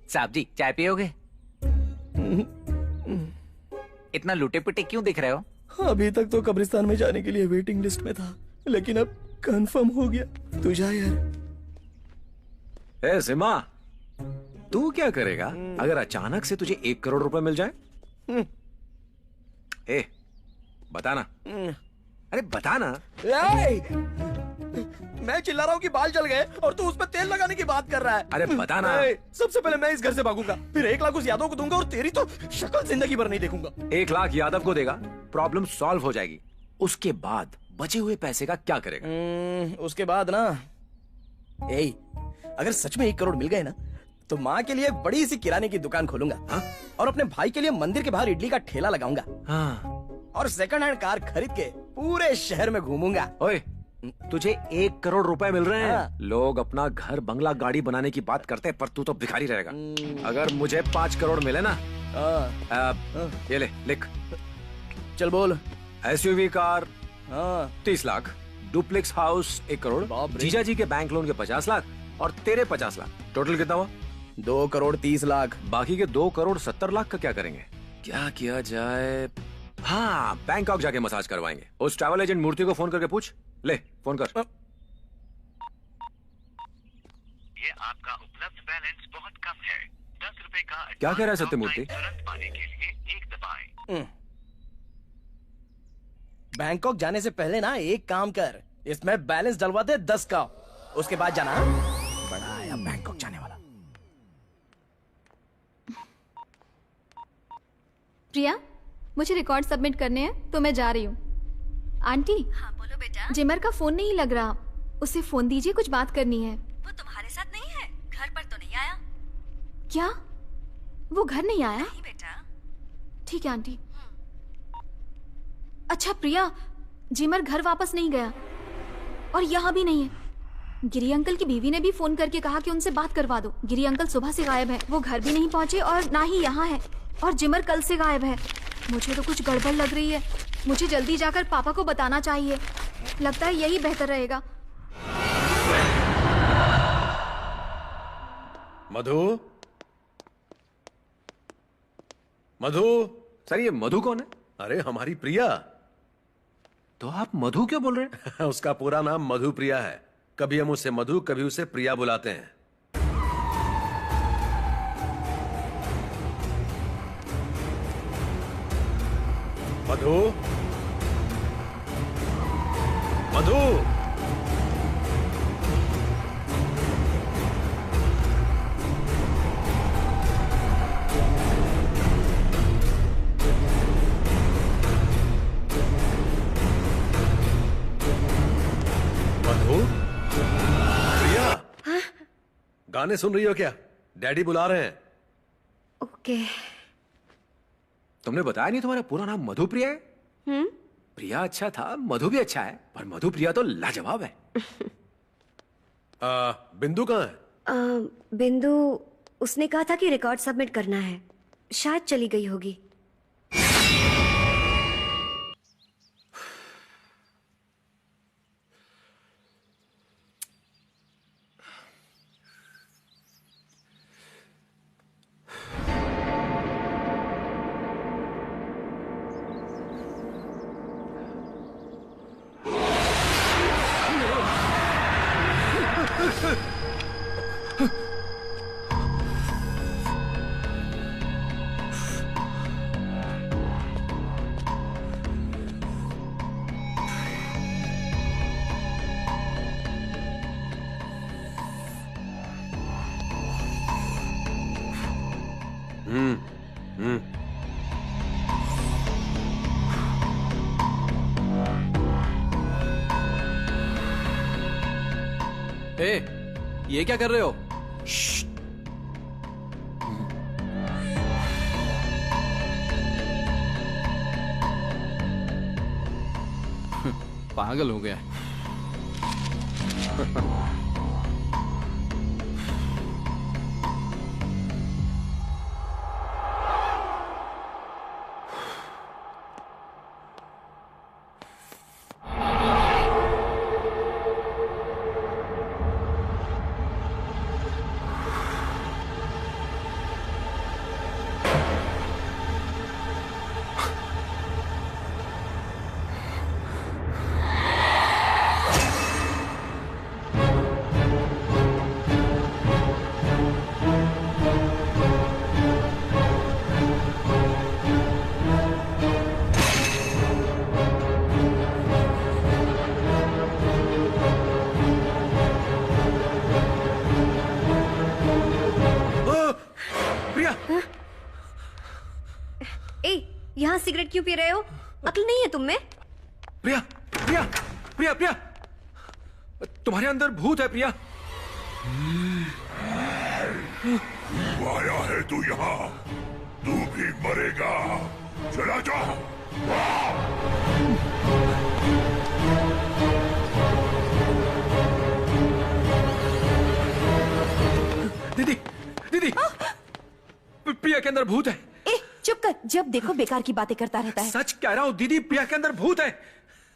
साहब जी, चाय पियोगे? इतना लुटे पुटे क्यों दिख रहे हो? अभी तक तो कब्रिस्तान में जाने के लिए वेटिंग लिस्ट में था, लेकिन अब कंफर्म हो गया। तू जा यार। ए सिमा, तू क्या करेगा अगर अचानक से तुझे 1 करोड़ रुपए मिल जाए? ए, बताना। अरे बताना। मैं चिल्ला रहा हूँ कि बाल जल गए और तू उस पर तेल लगाने की बात कर रहा है। अरे बताना। सबसे पहले मैं इस घर से भागूंगा, फिर 1 लाख उस यादव को दूंगा और तेरी तो शक्ल जिंदगी भर नहीं देखूंगा। 1 लाख यादव को देगा, प्रॉब्लम सॉल्व हो जाएगी। उसके बाद बचे हुए पैसे का क्या करेगा? उसके बाद ना, अगर सच में 1 करोड़ मिल गए ना, तो माँ के लिए बड़ी सी किराने की दुकान खोलूंगा। और अपने भाई के लिए मंदिर के बाहर इडली का ठेला लगाऊंगा। और सेकंड हैंड कार खरीद के पूरे शहर में घूमूंगा। ओए, तुझे 1 करोड़ रुपए मिल रहे हैं। लोग अपना घर बंगला गाड़ी बनाने की बात करते हैं, पर तू तो भिखारी रहेगा। अगर मुझे 5 करोड़ मिले ना, ये ले, लिख। चल बोल। SUV car 30 lakh, duplex house 1 crore, जीजा जी के बैंक लोन के 50 लाख और तेरे 50 लाख। टोटल कितना हुआ? 2 करोड़ 30 लाख। बाकी के 2 करोड़ 70 लाख का क्या करेंगे? क्या किया जाए? हाँ, बैंकॉक जाके मसाज करवाएंगे। उस ट्रैवल एजेंट मूर्ति को फोन करके पूछ। ले, फोन कर। ये आपका उपलब्ध बैलेंस बहुत कम है। 10 रुपए का क्या कह रहा है सत्यमूर्ति? तुरंत पाने के लिए 1 दबाएं। बैंकॉक जाने से पहले ना एक काम कर, इसमें बैलेंस डलवा दे 10 का, उसके बाद जाना। बड़ा आया बैंकॉक जाने वाला। प्रिया, मुझे रिकॉर्ड सबमिट करने हैं तो मैं जा रही हूँ। आंटी। हाँ बोलो बेटा। जिमर का फोन नहीं लग रहा, उसे फोन दीजिए, कुछ बात करनी है। वो तुम्हारे साथ नहीं है, घर पर तो नहीं आया। क्या वो घर नहीं आया? नहीं बेटा। ठीक है आंटी। अच्छा प्रिया, जिमर घर वापस नहीं गया और यहाँ भी नहीं है। गिरी अंकल की बीवी ने भी फोन करके कहा कि उनसे बात करवा दो। गिरी अंकल सुबह से गायब है, वो घर भी नहीं पहुंचे और ना ही यहाँ है, और जिमर कल से गायब है। मुझे तो कुछ गड़बड़ लग रही है। मुझे जल्दी जाकर पापा को बताना चाहिए, लगता है यही बेहतर रहेगा। मधु, मधु। सर ये मधु कौन है? अरे हमारी प्रिया। तो आप मधु क्यों बोल रहे हैं? उसका पूरा नाम मधु प्रिया है। कभी हम उसे मधु, कभी उसे प्रिया बुलाते हैं। मधु, मधु। मधु, प्रिया। गाने सुन रही हो क्या? डैडी बुला रहे हैं। ओके। तुमने बताया नहीं तुम्हारा पूरा नाम मधु प्रिया है? प्रिया अच्छा था, मधु भी अच्छा है, पर मधु प्रिया तो लाजवाब है। बिंदु कहाँ है? बिंदु, उसने कहा था कि रिकॉर्ड सबमिट करना है, शायद चली गई होगी। ए, ये क्या कर रहे हो? पागल हो गया। यहाँ सिगरेट क्यों पी रहे हो? अक्ल नहीं है तुम में? प्रिया, प्रिया, प्रिया, प्रिया, तुम्हारे अंदर भूत है प्रिया। आया है तू यहाँ, तू भी मरेगा। चला जा। दीदी, दीदी, प्रिया के अंदर भूत है। ए, चुप कर, जब देखो बेकार की बातें करता रहता है। सच कह रहा हूँ दीदी, प्रिया के अंदर भूत है।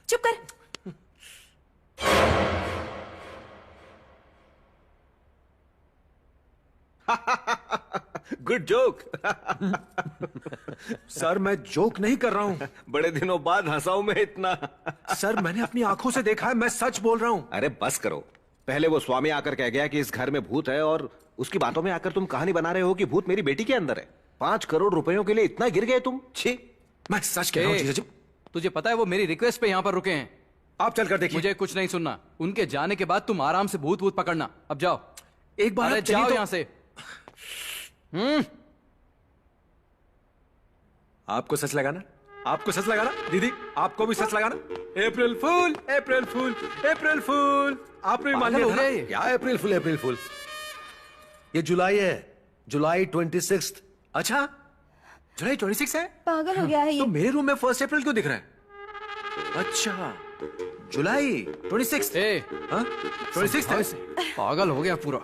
चुप कर। Good joke. सर मैं जोक नहीं कर रहा हूँ। बड़े दिनों बाद हंसाऊं मैं इतना। सर मैंने अपनी आंखों से देखा है, मैं सच बोल रहा हूँ। अरे बस करो। पहले वो स्वामी आकर कह गया कि इस घर में भूत है, और उसकी बातों में आकर तुम कहानी बना रहे हो कि भूत मेरी बेटी के अंदर है। 5 करोड़ रुपयों के लिए इतना गिर गए तुम? छी, मैं सच कह रहा हूँ जीजा जी। तुझे पता है वो मेरी रिक्वेस्ट पे यहाँ पर रुके हैं। आप चल कर देखिए। मुझे कुछ नहीं सुनना। उनके जाने के बाद तुम आराम से भूत भूत पकड़ना। अब जाओ। एक बार अरे आप चलिए जाओ तो। यहाँ से। आपको सच लगाना, आपको सच लगाना दीदी, आपको भी सच लगाना। अप्रैल फूल, अप्रैल फूल, अप्रैल फूल। आपने भी मान लिया था ना? क्या अप्रैल फुल, अप्रैल फुल? ये जुलाई है, जुलाई 26। अच्छा, जुलाई 26 है? पागल हो गया है ये। तो मेरे रूम में 1 अप्रैल क्यों दिख रहा है? अच्छा, जुलाई 26। 26 है? पागल हो गया पूरा।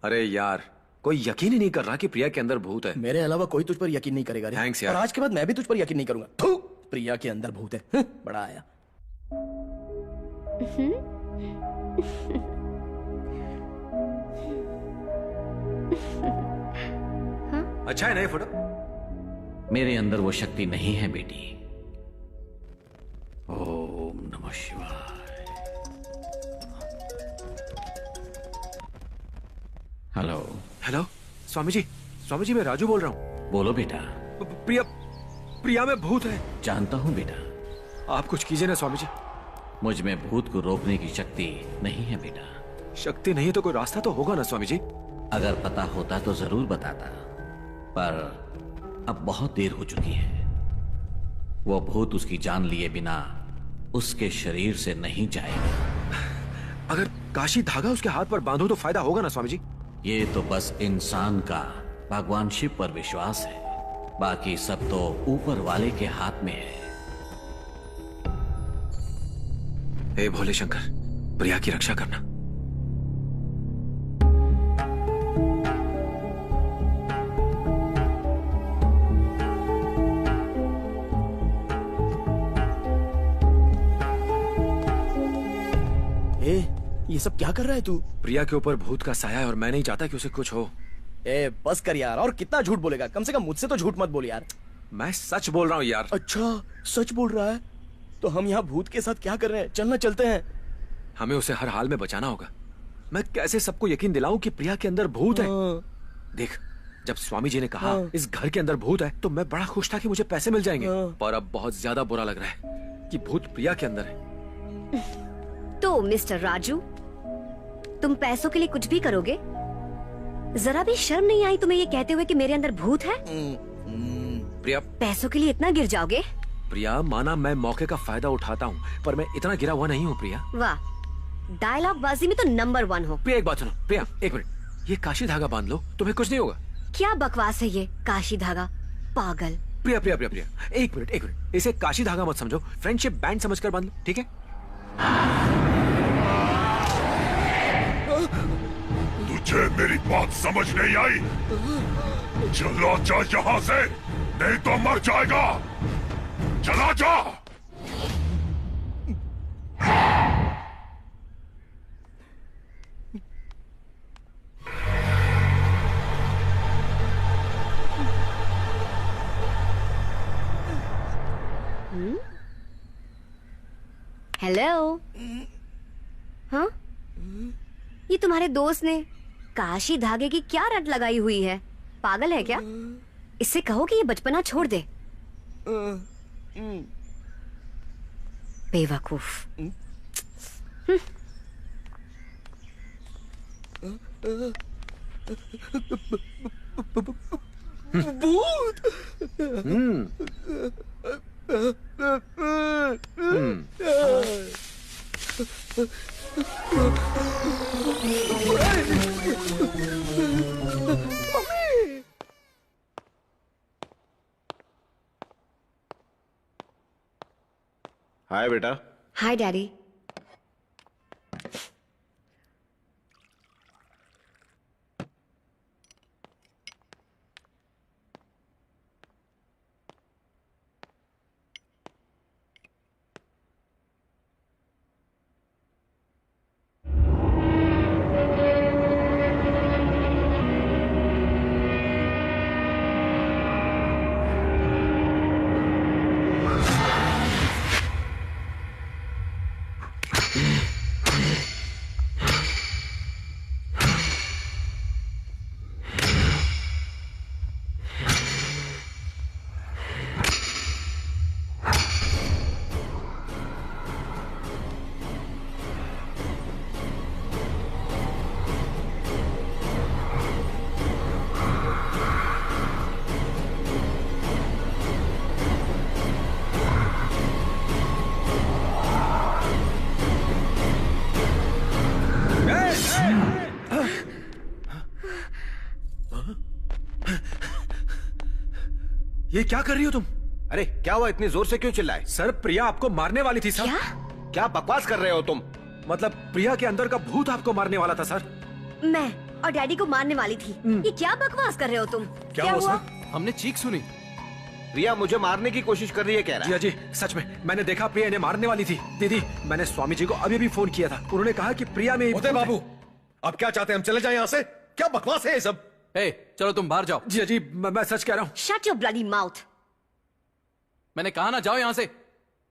अरे यार, कोई यकीन ही नहीं कर रहा कि प्रिया के अंदर भूत है। मेरे अलावा कोई तुझ पर यकीन नहीं करेगा रे। थैंक्स यार। और आज के बाद मैं भी तुझ पर यकीन नहीं करूंगा। थू, प्रिया के अंदर भूत है। बड़ा आया। अच्छा है ना ये फोटो? मेरे अंदर वो शक्ति नहीं है बेटी। ओम नमः शिवाय। हेलो। हेलो, स्वामी जी मैं राजू बोल रहा हूँ। बोलो बेटा। प्रिया में भूत है। जानता हूं बेटा। आप कुछ कीजिए ना स्वामी जी। मुझ में भूत को रोकने की शक्ति नहीं है बेटा। शक्ति नहीं तो कोई रास्ता तो होगा ना स्वामी जी। अगर पता होता तो जरूर बताता, पर अब बहुत देर हो चुकी है। वो भूत उसकी जान लिए बिना उसके शरीर से नहीं जाएगा। अगर काशी धागा उसके हाथ पर बांधो तो फायदा होगा ना स्वामी जी? ये तो बस इंसान का भगवान शिव पर विश्वास है, बाकी सब तो ऊपर वाले के हाथ में है। हे भोले शंकर, प्रिया की रक्षा करना। ये सब क्या कर रहा है तू? प्रिया के ऊपर भूत का साया है और मैं नहीं चाहता कि उसे कुछ हो। बस कर यार, और कितना झूठ बोलेगा? कम से कम मुझसे तो झूठ मत बोल यार। मैं सच बोल रहा हूँ यार। अच्छा, सच बोल रहा है? तो हम यहाँ भूत के साथ क्या कर रहे हैं? चलना, चलते हैं। हमें उसे हर हाल में बचाना होगा। मैं कैसे सबको यकीन दिलाऊं कि प्रिया के अंदर भूत है? देख, जब स्वामी जी ने कहा इस घर के अंदर भूत है तो मैं बड़ा खुश था कि मुझे पैसे मिल जाएंगे, पर अब बहुत ज्यादा बुरा लग रहा है कि भूत प्रिया के अंदर है। तो मिस्टर राजू, तुम पैसों के लिए कुछ भी करोगे? जरा भी शर्म नहीं आई तुम्हें ये कहते हुए कि मेरे अंदर भूत है? प्रिया, पैसों के लिए इतना गिर जाओगे? प्रिया, माना मैं मौके का फायदा उठाता हूँ, पर मैं इतना गिरा हुआ नहीं हूँ प्रिया। वाह, डायलॉग बाजी में तो नंबर 1 हो। प्रिया एक बात सुनो। प्रिया एक मिनट, ये काशी धागा बांध लो, तुम्हें कुछ नहीं होगा। क्या बकवास है ये काशी धागा, पागल। प्रिया प्रिया प्रिया प्रिया, एक मिनट, इसे काशी धागा मत समझो, फ्रेंडशिप बैंड समझकर बांध लो, ठीक है? तुझे मेरी बात समझ नहीं आई? चला जा यहाँ से, नहीं तो मर जाएगा। चला जा। हेलो। हाँ, ये तुम्हारे दोस्त ने काशी धागे की क्या रट लगाई हुई है? पागल है क्या? इससे कहो कि ये बचपना छोड़ दे। बेवकूफ। भूत। हाय बेटा। हाय डैडी। ये क्या कर रही हो तुम? अरे क्या हुआ, इतनी जोर से क्यों चिल्लाए? सर प्रिया आपको मारने वाली थी सर। क्या बकवास कर रहे हो तुम? मतलब प्रिया के अंदर का भूत आपको मारने वाला था सर। मैं और डैडी को मारने वाली थी। ये क्या बकवास कर रहे हो तुम? क्या हुआ? हमने चीख सुनी। प्रिया मुझे मारने की कोशिश कर रही है कह रहा है। जी जी सच में मैंने देखा प्रिया इन्हें मारने वाली थी। दीदी मैंने स्वामी जी को अभी भी फोन किया था, उन्होंने कहा कि प्रिया में उदय बाबू अब क्या चाहते हैं, हम चले जाएं यहाँ से? क्या बकवास है ये सब? चलो तुम बाहर जाओ। जी जी मैं सच कह रहा हूँ। Shut your bloody mouth. मैंने कहा ना जाओ यहाँ से।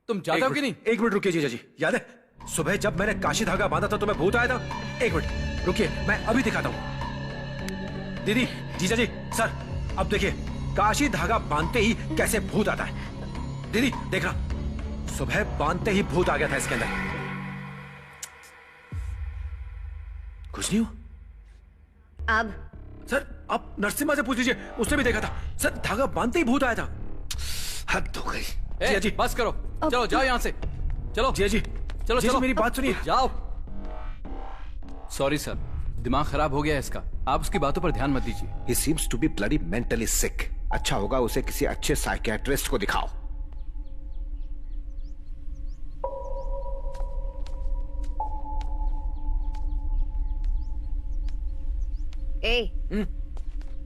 तुम जाते हो कि नहीं? एक मिनट रुकिए जीजा जी, याद है सुबह जब मैंने काशी धागा बांधा था तो मैं भूत आया था? एक मिनट रुकिए मैं अभी दिखाता हूँ। दीदी जीजा जी सर अब देखिए काशी धागा बांधते ही कैसे भूत आता है। दीदी देखना सुबह बांधते ही भूत आ गया था इसके अंदर। कुछ नहीं हुआ? अब सर आप नरसिम्हा से पूछ लीजिए, उसने भी देखा था सर, धागा बांधते ही भूत आया था। हद हो गई। जिया जी बस करो, चलो जाओ यहाँ से। चलो जिया जी चलो जिया जी, चलो मेरी बात सुनिए। जाओ। सॉरी सर, दिमाग खराब हो गया है इसका, आप उसकी बातों पर ध्यान मत दीजिए। He seems to be bloody mentally sick. अच्छा होगा उसे किसी अच्छे साइकियाट्रिस्ट को दिखाओ।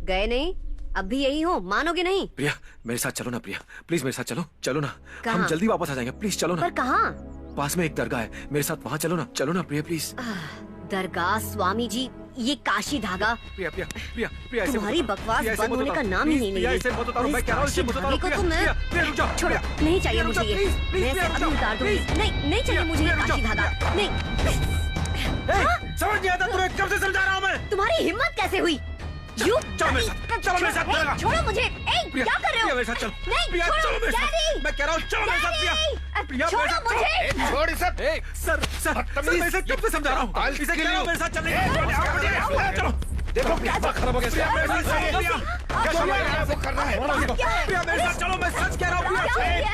गए नहीं? अब भी यही हो, मानोगे नहीं? प्रिया मेरे साथ चलो ना, प्रिया प्लीज मेरे साथ चलो, चलो ना। कहाँ? हम जल्दी वापस आ जाएंगे, प्लीज चलो ना। पर कहाँ? पास में एक दरगाह है, मेरे साथ वहाँ चलो ना, चलो ना प्रिया प्लीज। दरगाह, स्वामी जी, ये काशी धागा। प्रिया प्रिया प्रिया प्रिया ऐसे तुम्हारी मत बताओ, बकवास प्रिया, ऐसे बंद मत होने का बताओ, नाम ही प्लीज, नहीं ले प्रिया, रही। ऐसे मत बताओ, मैं कह रहा हूँ, काशी ऐसे मत बताओ, धागे को प्रिया, तो मैं प्रिया, प्रिया, रुक जाओ, छोड़ो, प्रिया, नहीं चाहिए प्रिया, मुझे ये। प्लीज, प्लीज, मैं प्रिया, इसे रुक अभी जाओ, उतार दूंगी। प्लीज, नहीं नहीं चाहिए मुझे ये प्रिया, रुक काशी जाओ। धागा। नहीं समझ नहीं आता तुम्हें, कब से समझा रहा हूँ मैं। तुम्हारी हिम्मत कैसे हुई? यू चलो मेरे साथ, चलो मेरे साथ, प्रिया। छोड़ो मुझे। क्या कर रहे हो? प्रिया मेरे साथ चलो, नहीं, प्रिया छोड़ो, चलो मेरे साथ, डैडी। मैं कह रहा हूँ चलो मेरे साथ, प्रिया प्रिया छोड़ो मेरे साथ, मुझे। छोड़ इसे। सर सर सर मैं इसे कब से समझा रहा हूँ, इसे कह रहा हूँ मेरे साथ चलने के लिए। चलो देखो क्या खराब हो गया। प्रिया मेरे साथ चलो, प्रिया क्या वो कर रहा है? प्रिया मेरे साथ चलो, मैं सच कह रहा हूँ।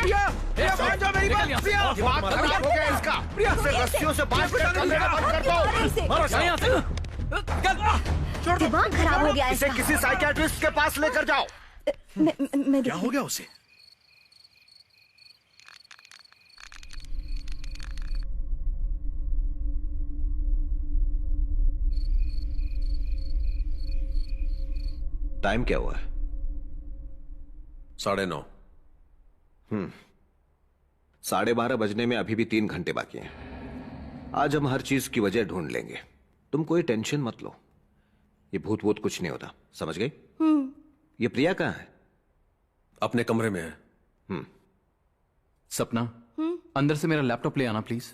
प्रिया प्रिया मान जाओ मेरी बात। प्रिया दिमाग खराब हो गया इसका। प्रिया इसे रस्सियों से बांध कर कंधे में बंद कर दो। दिमाग खराब हो गया इसे इसका। किसी साइकियाट्रिस्ट के पास लेकर जाओ। मैं क्या हो गया उसे? टाइम क्या हुआ है? 9:30। 12:30 बजने में अभी भी 3 घंटे बाकी हैं। आज हम हर चीज की वजह ढूंढ लेंगे, तुम कोई टेंशन मत लो। ये भूत वूत कुछ नहीं होता, समझ गई? ये प्रिया कहाँ है? अपने कमरे में है। सपना अंदर से मेरा लैपटॉप ले आना प्लीज।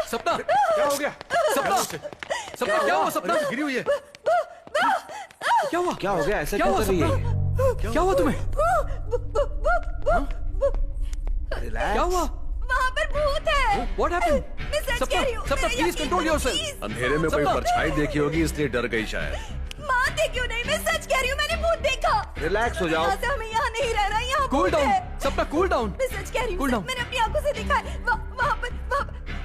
सपना क्या हो गया? सपना सपना क्या हुआ? सपना गिरी हुई है। क्या हुआ? क्या हो गया? ऐसा क्या क्यों हुआ कर रही है? सपना? क्या हुआ तुम्हें? क्या हुआ? वहाँ पर भूत है। What happened? मैं सच कह रही हूँ। सपना मेरा प्लीज यकीन कंट्रोल करो, योरसेल्फ। please। अंधेरे में कोई परछाई देखी होगी इसलिए डर गई शायद। मानते क्यों नहीं? मैं सच कह रही हूँ, मैंने भूत देखा। रिलैक्स हो जाओ। यहाँ से हमें यहाँ नहीं रहना, यहाँ कूल भूत डाउन है। सपना, कूल डाउन। मैं सच कह रही Cool हूँ, down. मैंने अपनी आंखों से देखा है। वहाँ पर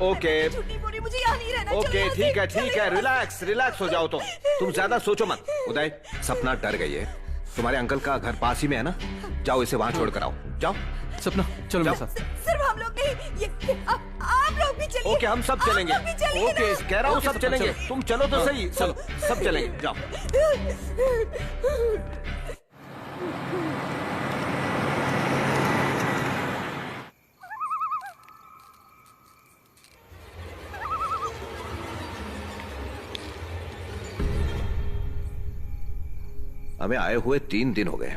ओके झूठ नहीं बोल रही, मुझे यहाँ नहीं रहना। चलो ओके, यहाँ से, ठीक है चलो ठीक है, यहाँ से। रिलैक्स रिलैक्स हो जाओ। तुम ज्यादा सोचो मत। उदय, सपना डर गई है। तुम्हारे अंकल का घर पास ही में है ना, जाओ इसे वहां छोड़ कर आओ। जाओ सपना चलो मेरे साथ। सिर्फ हम लोग नहीं, ये आप लोग भी चलिए। ओके हम सब चलेंगे। आप भी चलिए ओके ना। कह रहा हूँ ओके, सब सब चलेंगे। चलो। तुम चलो तो सही। चलो सब चलेंगे, जाओ। हमें आए हुए 3 दिन हो गए,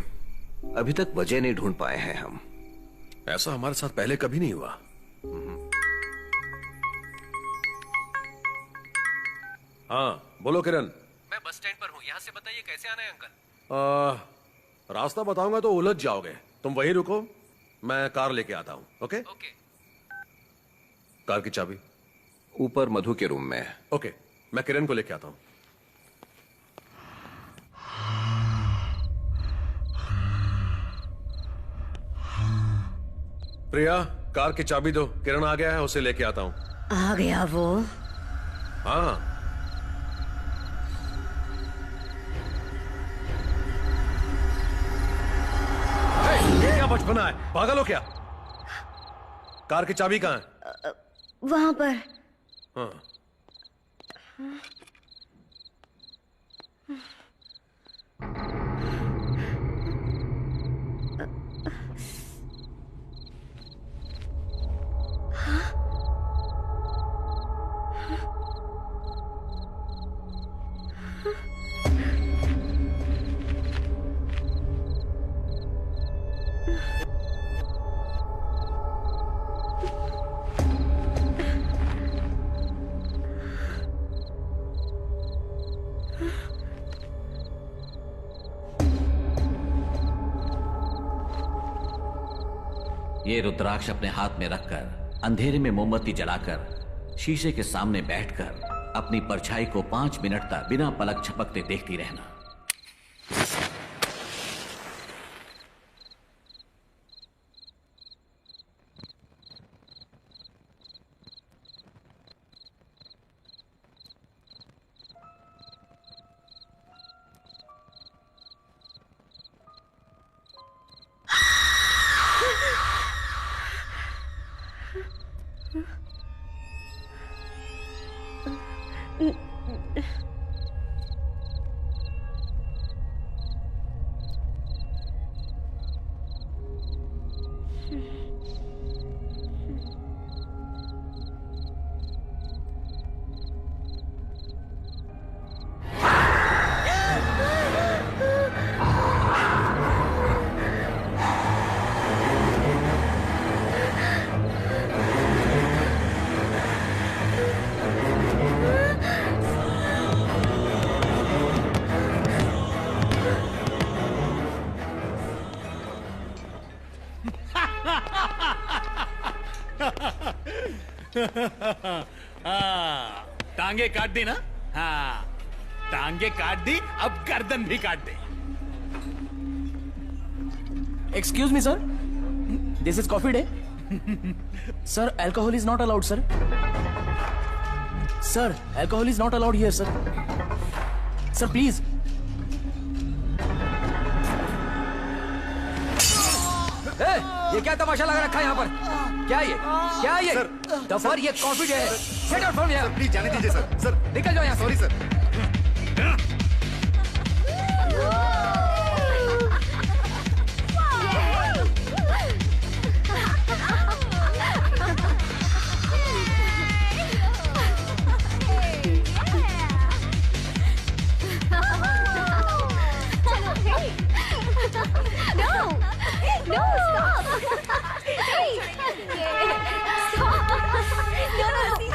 अभी तक वजह नहीं ढूंढ पाए हैं हम। ऐसा हमारे साथ पहले कभी नहीं हुआ। हाँ बोलो किरण। मैं बस स्टैंड पर हूँ, यहाँ से बताइए कैसे आना है अंकल। रास्ता बताऊंगा तो उलझ जाओगे, तुम वहीं रुको, मैं कार लेके आता हूँ। Okay okay. कार की चाबी ऊपर मधु के रूम में है। ओके, मैं किरण को लेके आता हूँ। प्रिया कार की चाबी दो, किरण आ गया है, उसे लेके आता हूँ। आ गया वो? हाँ ये क्या बचपना है, पागल हो क्या? कार की चाबी कहाँ है? वहां पर। हाँ ये रुद्राक्ष अपने हाथ में रखकर अंधेरे में मोमबत्ती जलाकर शीशे के सामने बैठकर अपनी परछाई को 5 मिनट तक बिना पलक झपकते देखती रहना। हाँ, टांगे काट दी ना? हाँ, टांगे काट दी, अब गर्दन भी काट दे। Excuse me, sir. This is coffee day. Sir, alcohol is not allowed, sir. Sir, alcohol is not allowed here, sir. Sir, please. ए, ये क्या तमाशा लगा रखा है यहाँ पर? क्या ये? क्या ये? दफर ये कॉफी डे है। Get out from here. Please जाने दीजिए सर। सर निकल जाओ यहाँ। Sorry sir. No, stop! Hey! Stop! No,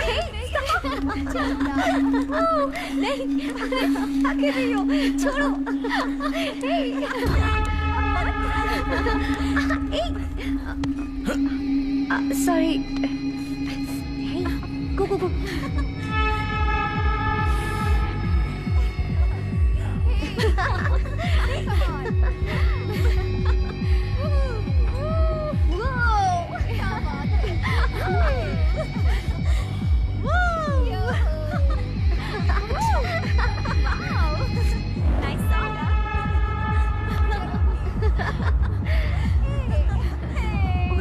hey, stop! Oh, नहीं, क्या कर रही हो? छोड़ो! Hey! Hey! Sorry. Hey, go.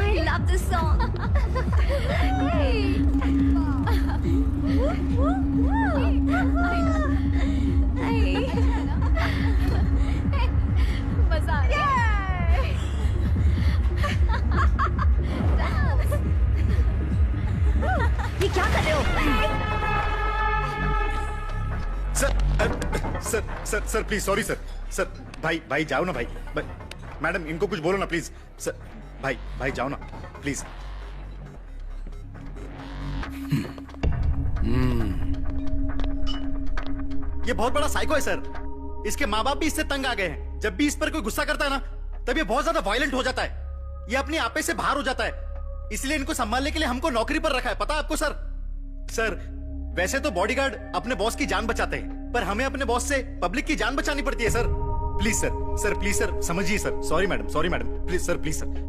I love this song. Hey. Sir please, sorry sir. Sir भाई जाओ ना भाई। मैडम इनको कुछ बोलो ना प्लीज। सर भाई जाओ ना प्लीज। ये बहुत बड़ा साइको है सर। इसके माँ बाप भी इससे तंग आ गए हैं। जब भी इस पर कोई गुस्सा करता है ना, तब ये बहुत ज्यादा वायलेंट हो जाता है। ये अपने आपे से बाहर हो जाता है। इसलिए इनको संभालने के लिए हमको नौकरी पर रखा है, पता है आपको सर? सर वैसे तो बॉडीगार्ड अपने बॉस की जान बचाते हैं, पर हमें अपने बॉस से पब्लिक की जान बचानी पड़ती है sir. Please sir, please sir, समझिए sir. Sorry madam, please sir, please sir.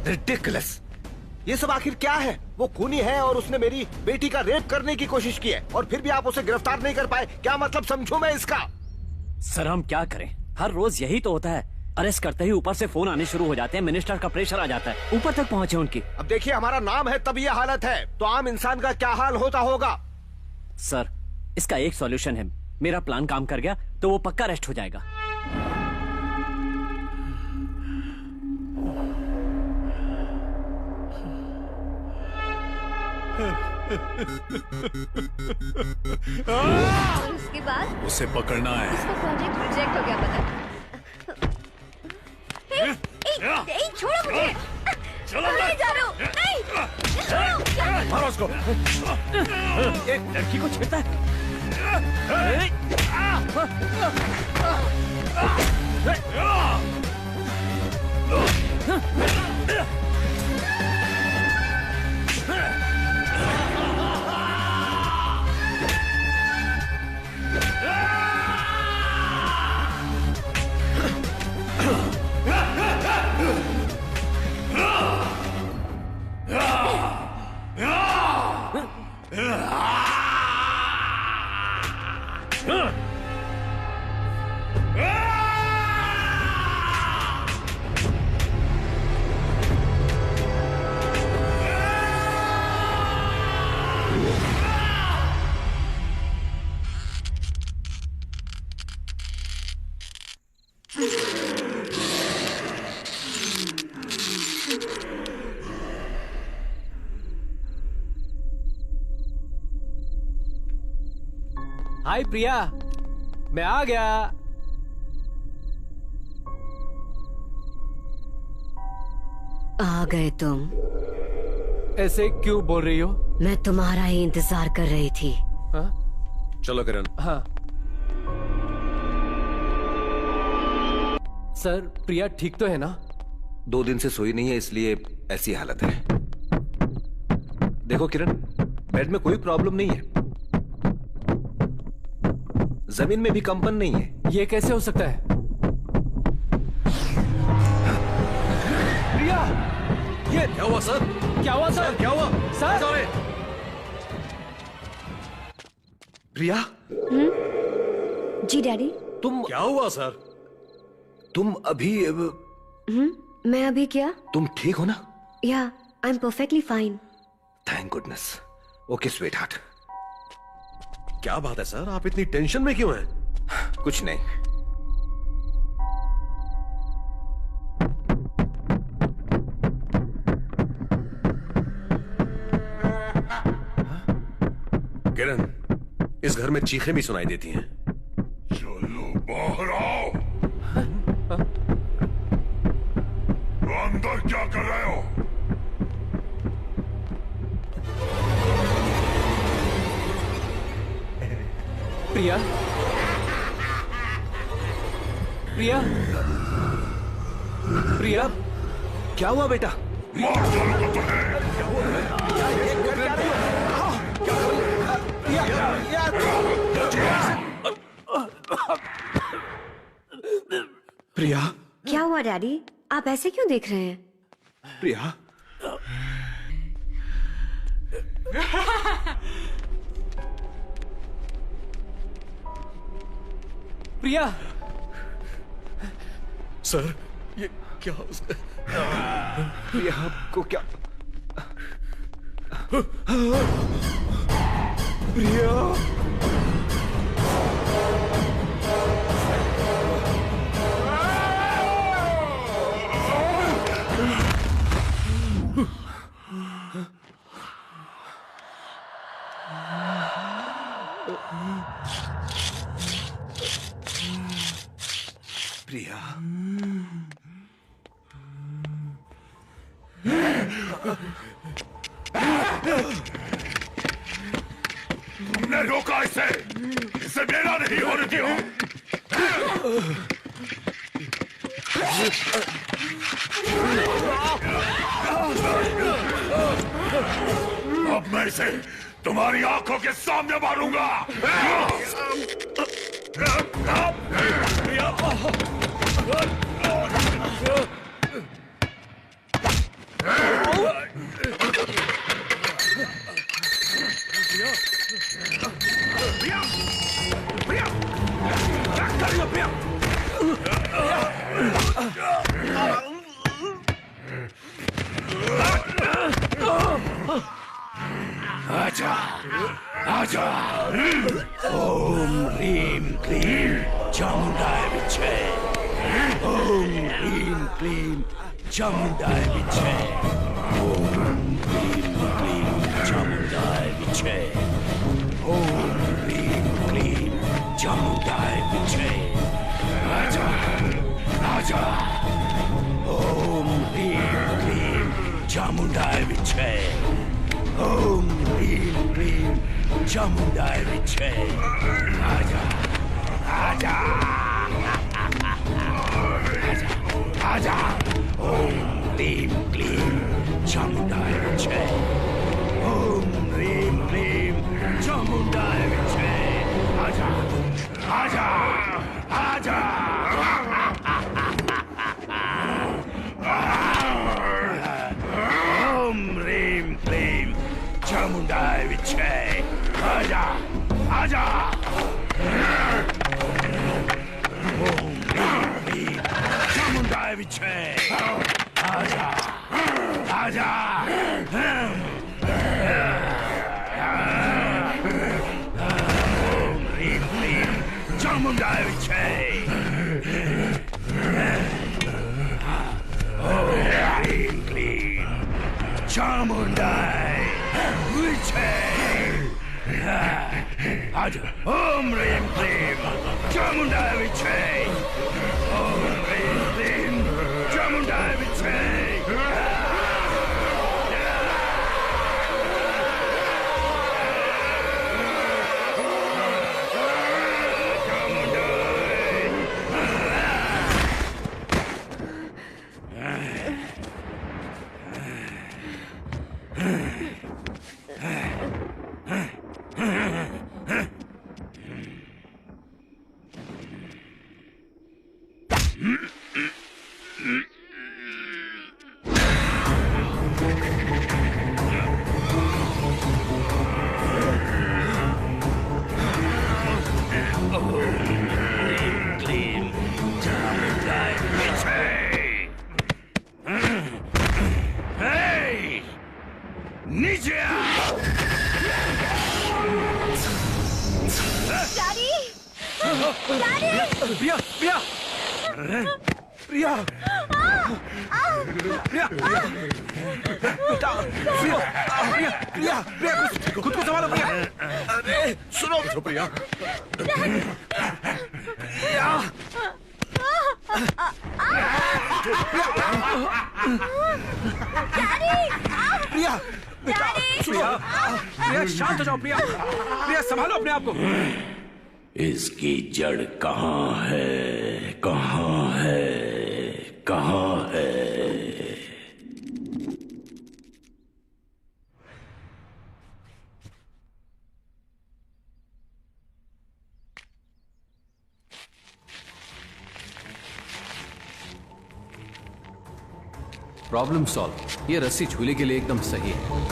Ridiculous. ये सब आखिर क्या है? वो खूनी है और उसने मेरी बेटी का रेप करने की कोशिश की है और फिर भी आप उसे गिरफ्तार नहीं कर पाए। क्या मतलब समझूं मैं इसका? सर हम क्या करें, हर रोज यही तो होता है। अरेस्ट करते ही ऊपर से फोन आने शुरू हो जाते हैं, मिनिस्टर का प्रेशर आ जाता है, ऊपर तक पहुंचे उनकी। अब देखिए हमारा नाम है तब ये हालत है, तो आम इंसान का क्या हाल होता होगा? सर इसका एक सॉल्यूशन है, मेरा प्लान काम कर गया तो वो पक्का अरेस्ट हो जाएगा। और उसके बाद उसे पकड़ना है। इसका प्रोजेक्ट रिजेक्ट हो गया पता। छोड़ो मुझे। चलो नहीं जा रहा हूँ। नहीं छोड़ो। मारो उसको। एक लड़की को छेड़ता है। हाय प्रिया, मैं आ गया। आ गए तुम? ऐसे क्यों बोल रही हो? मैं तुम्हारा ही इंतजार कर रही थी। हाँ? चलो किरण। हाँ सर, प्रिया ठीक तो है ना? 2 दिन से सोई नहीं है इसलिए ऐसी हालत है। देखो किरण, बेड में कोई प्रॉब्लम नहीं है, जमीन में भी कंपन नहीं है। ये कैसे हो सकता है? प्रिया, ये क्या हुआ सर? क्या हुआ सर? क्या हुआ सर? प्रिया। जी डैडी। तुम क्या हुआ सर? तुम अभी मैं अभी क्या? तुम ठीक हो ना? या I am perfectly fine. Thank goodness. Okay sweet heart. क्या बात है सर, आप इतनी टेंशन में क्यों हैं? कुछ नहीं। किरण, इस घर में चीखें भी सुनाई देती हैं। चलो बाहर आओ। अंदर क्या कर रहे हो? प्रिया, प्रिया, प्रिया, क्या हुआ बेटा? प्रिया, क्या हुआ डैडी? आप ऐसे क्यों देख रहे हैं? प्रिया, प्रिया, सर ये क्या प्रिया को क्या? प्रिया, प्रिया, तुमने रोका इसे, इसे मेरा नहीं होने दिया। अब मैं इसे तुम्हारी आंखों के सामने मारूंगा। आजा, आजा। ओम ह्रीं क्लीं चामुंडाय विच्चे। ओम ह्रीं क्लीं चामुंडाय विच्चे। ओम ह्रीं क्लीं चामुंडाय विच्चे। ओम ह्रीं क्लीं चामुंडाय विच्चे। आजा, आजा। ओम ह्रीं क्लीं चामुंडाय विच्चे। ओम ह्रीं क्लीं चामुंडाय विच्चे। आजा, आजा, आजा, आजा। ओम ह्रीं क्लीं चामुंडाय विच्चे। ओम ह्रीं क्लीं चामुंडाय विच्चे। आजा, आजा, आजा। ओम ह्रीं क्लीं चामुंडाय विच्चे। आजा, आजा। ओम ह्रीं क्लीं चामुंडाय विच्चे। आजा, आजा। ओम ह्रीं क्लीं चामुंडाय विच्चे। ओम ह्रीं क्लीं चामुंडाय विच्चे। आजा। ओम ह्रीं क्लीं चामुंडाय विच्चे। ओम ह्रीं क्लीं चामुंडाय विच्चे। नीचे आ। Daddy, daddy. प्रिया, प्रिया, प्रिया, प्रिया, बेटा, प्रिया, प्रिया, प्रिया, प्रिया, खुद को संभालो प्रिया। अरे सुनो प्रिया, प्रिया, प्रिया, बेटा, प्रिया, प्रिया शांत हो जाओ प्रिया, प्रिया संभालो अपने आप को। इसकी जड़ कहाँ है, कहाँ है, कहाँ है? Problem solve. ये रस्सी झूले के लिए एकदम सही है।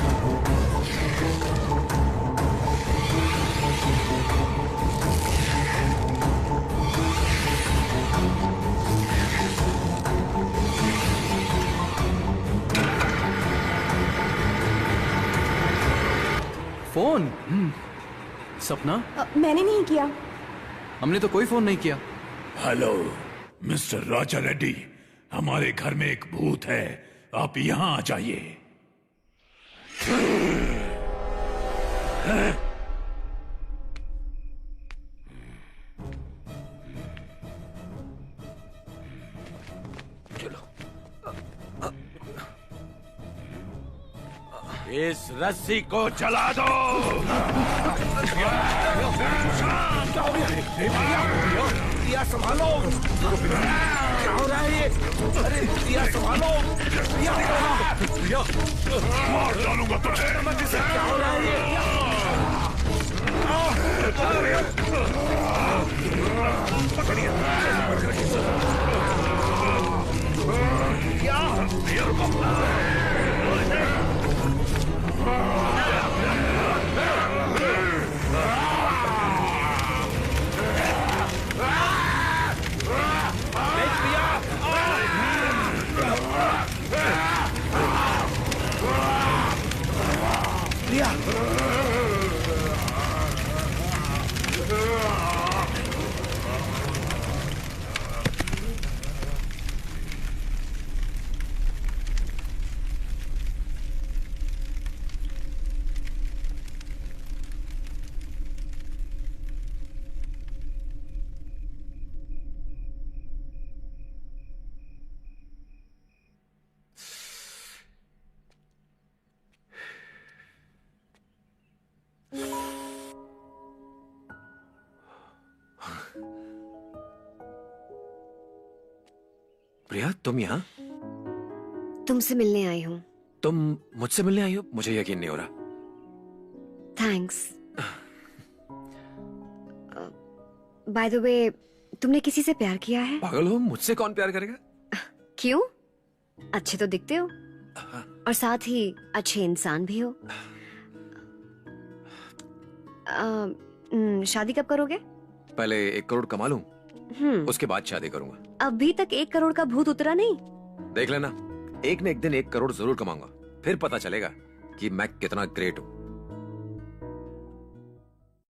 फोन? सपना? मैंने नहीं किया। हमने तो कोई फोन नहीं किया। हेलो मिस्टर राजा रेड्डी, हमारे घर में एक भूत है, आप यहां आ जाइए। इस रस्सी को चला दो। दिया संभालो, क्या हो रहा है ये? अरे दिया संभालो, मार डालूंगा तुझे। क्या हो रहा है प्रिया, तुम यहाँ? तुमसे मिलने आई हूँ। तुम मुझसे मिलने आई हो? मुझे यकीन नहीं हो रहा। थैंक्स। बाय द वे, तुमने किसी से प्यार किया है? पागल हो, मुझसे कौन प्यार करेगा? क्यों? अच्छे तो दिखते हो और साथ ही अच्छे इंसान भी हो। शादी कब करोगे? पहले 1 करोड़ कमा लूं, उसके बाद शादी करूंगा। अभी तक 1 करोड़ का भूत उतरा नहीं? देख लेना, एक न एक दिन 1 करोड़ जरूर कमाऊंगा, फिर पता चलेगा कि मैं कितना ग्रेट हूं।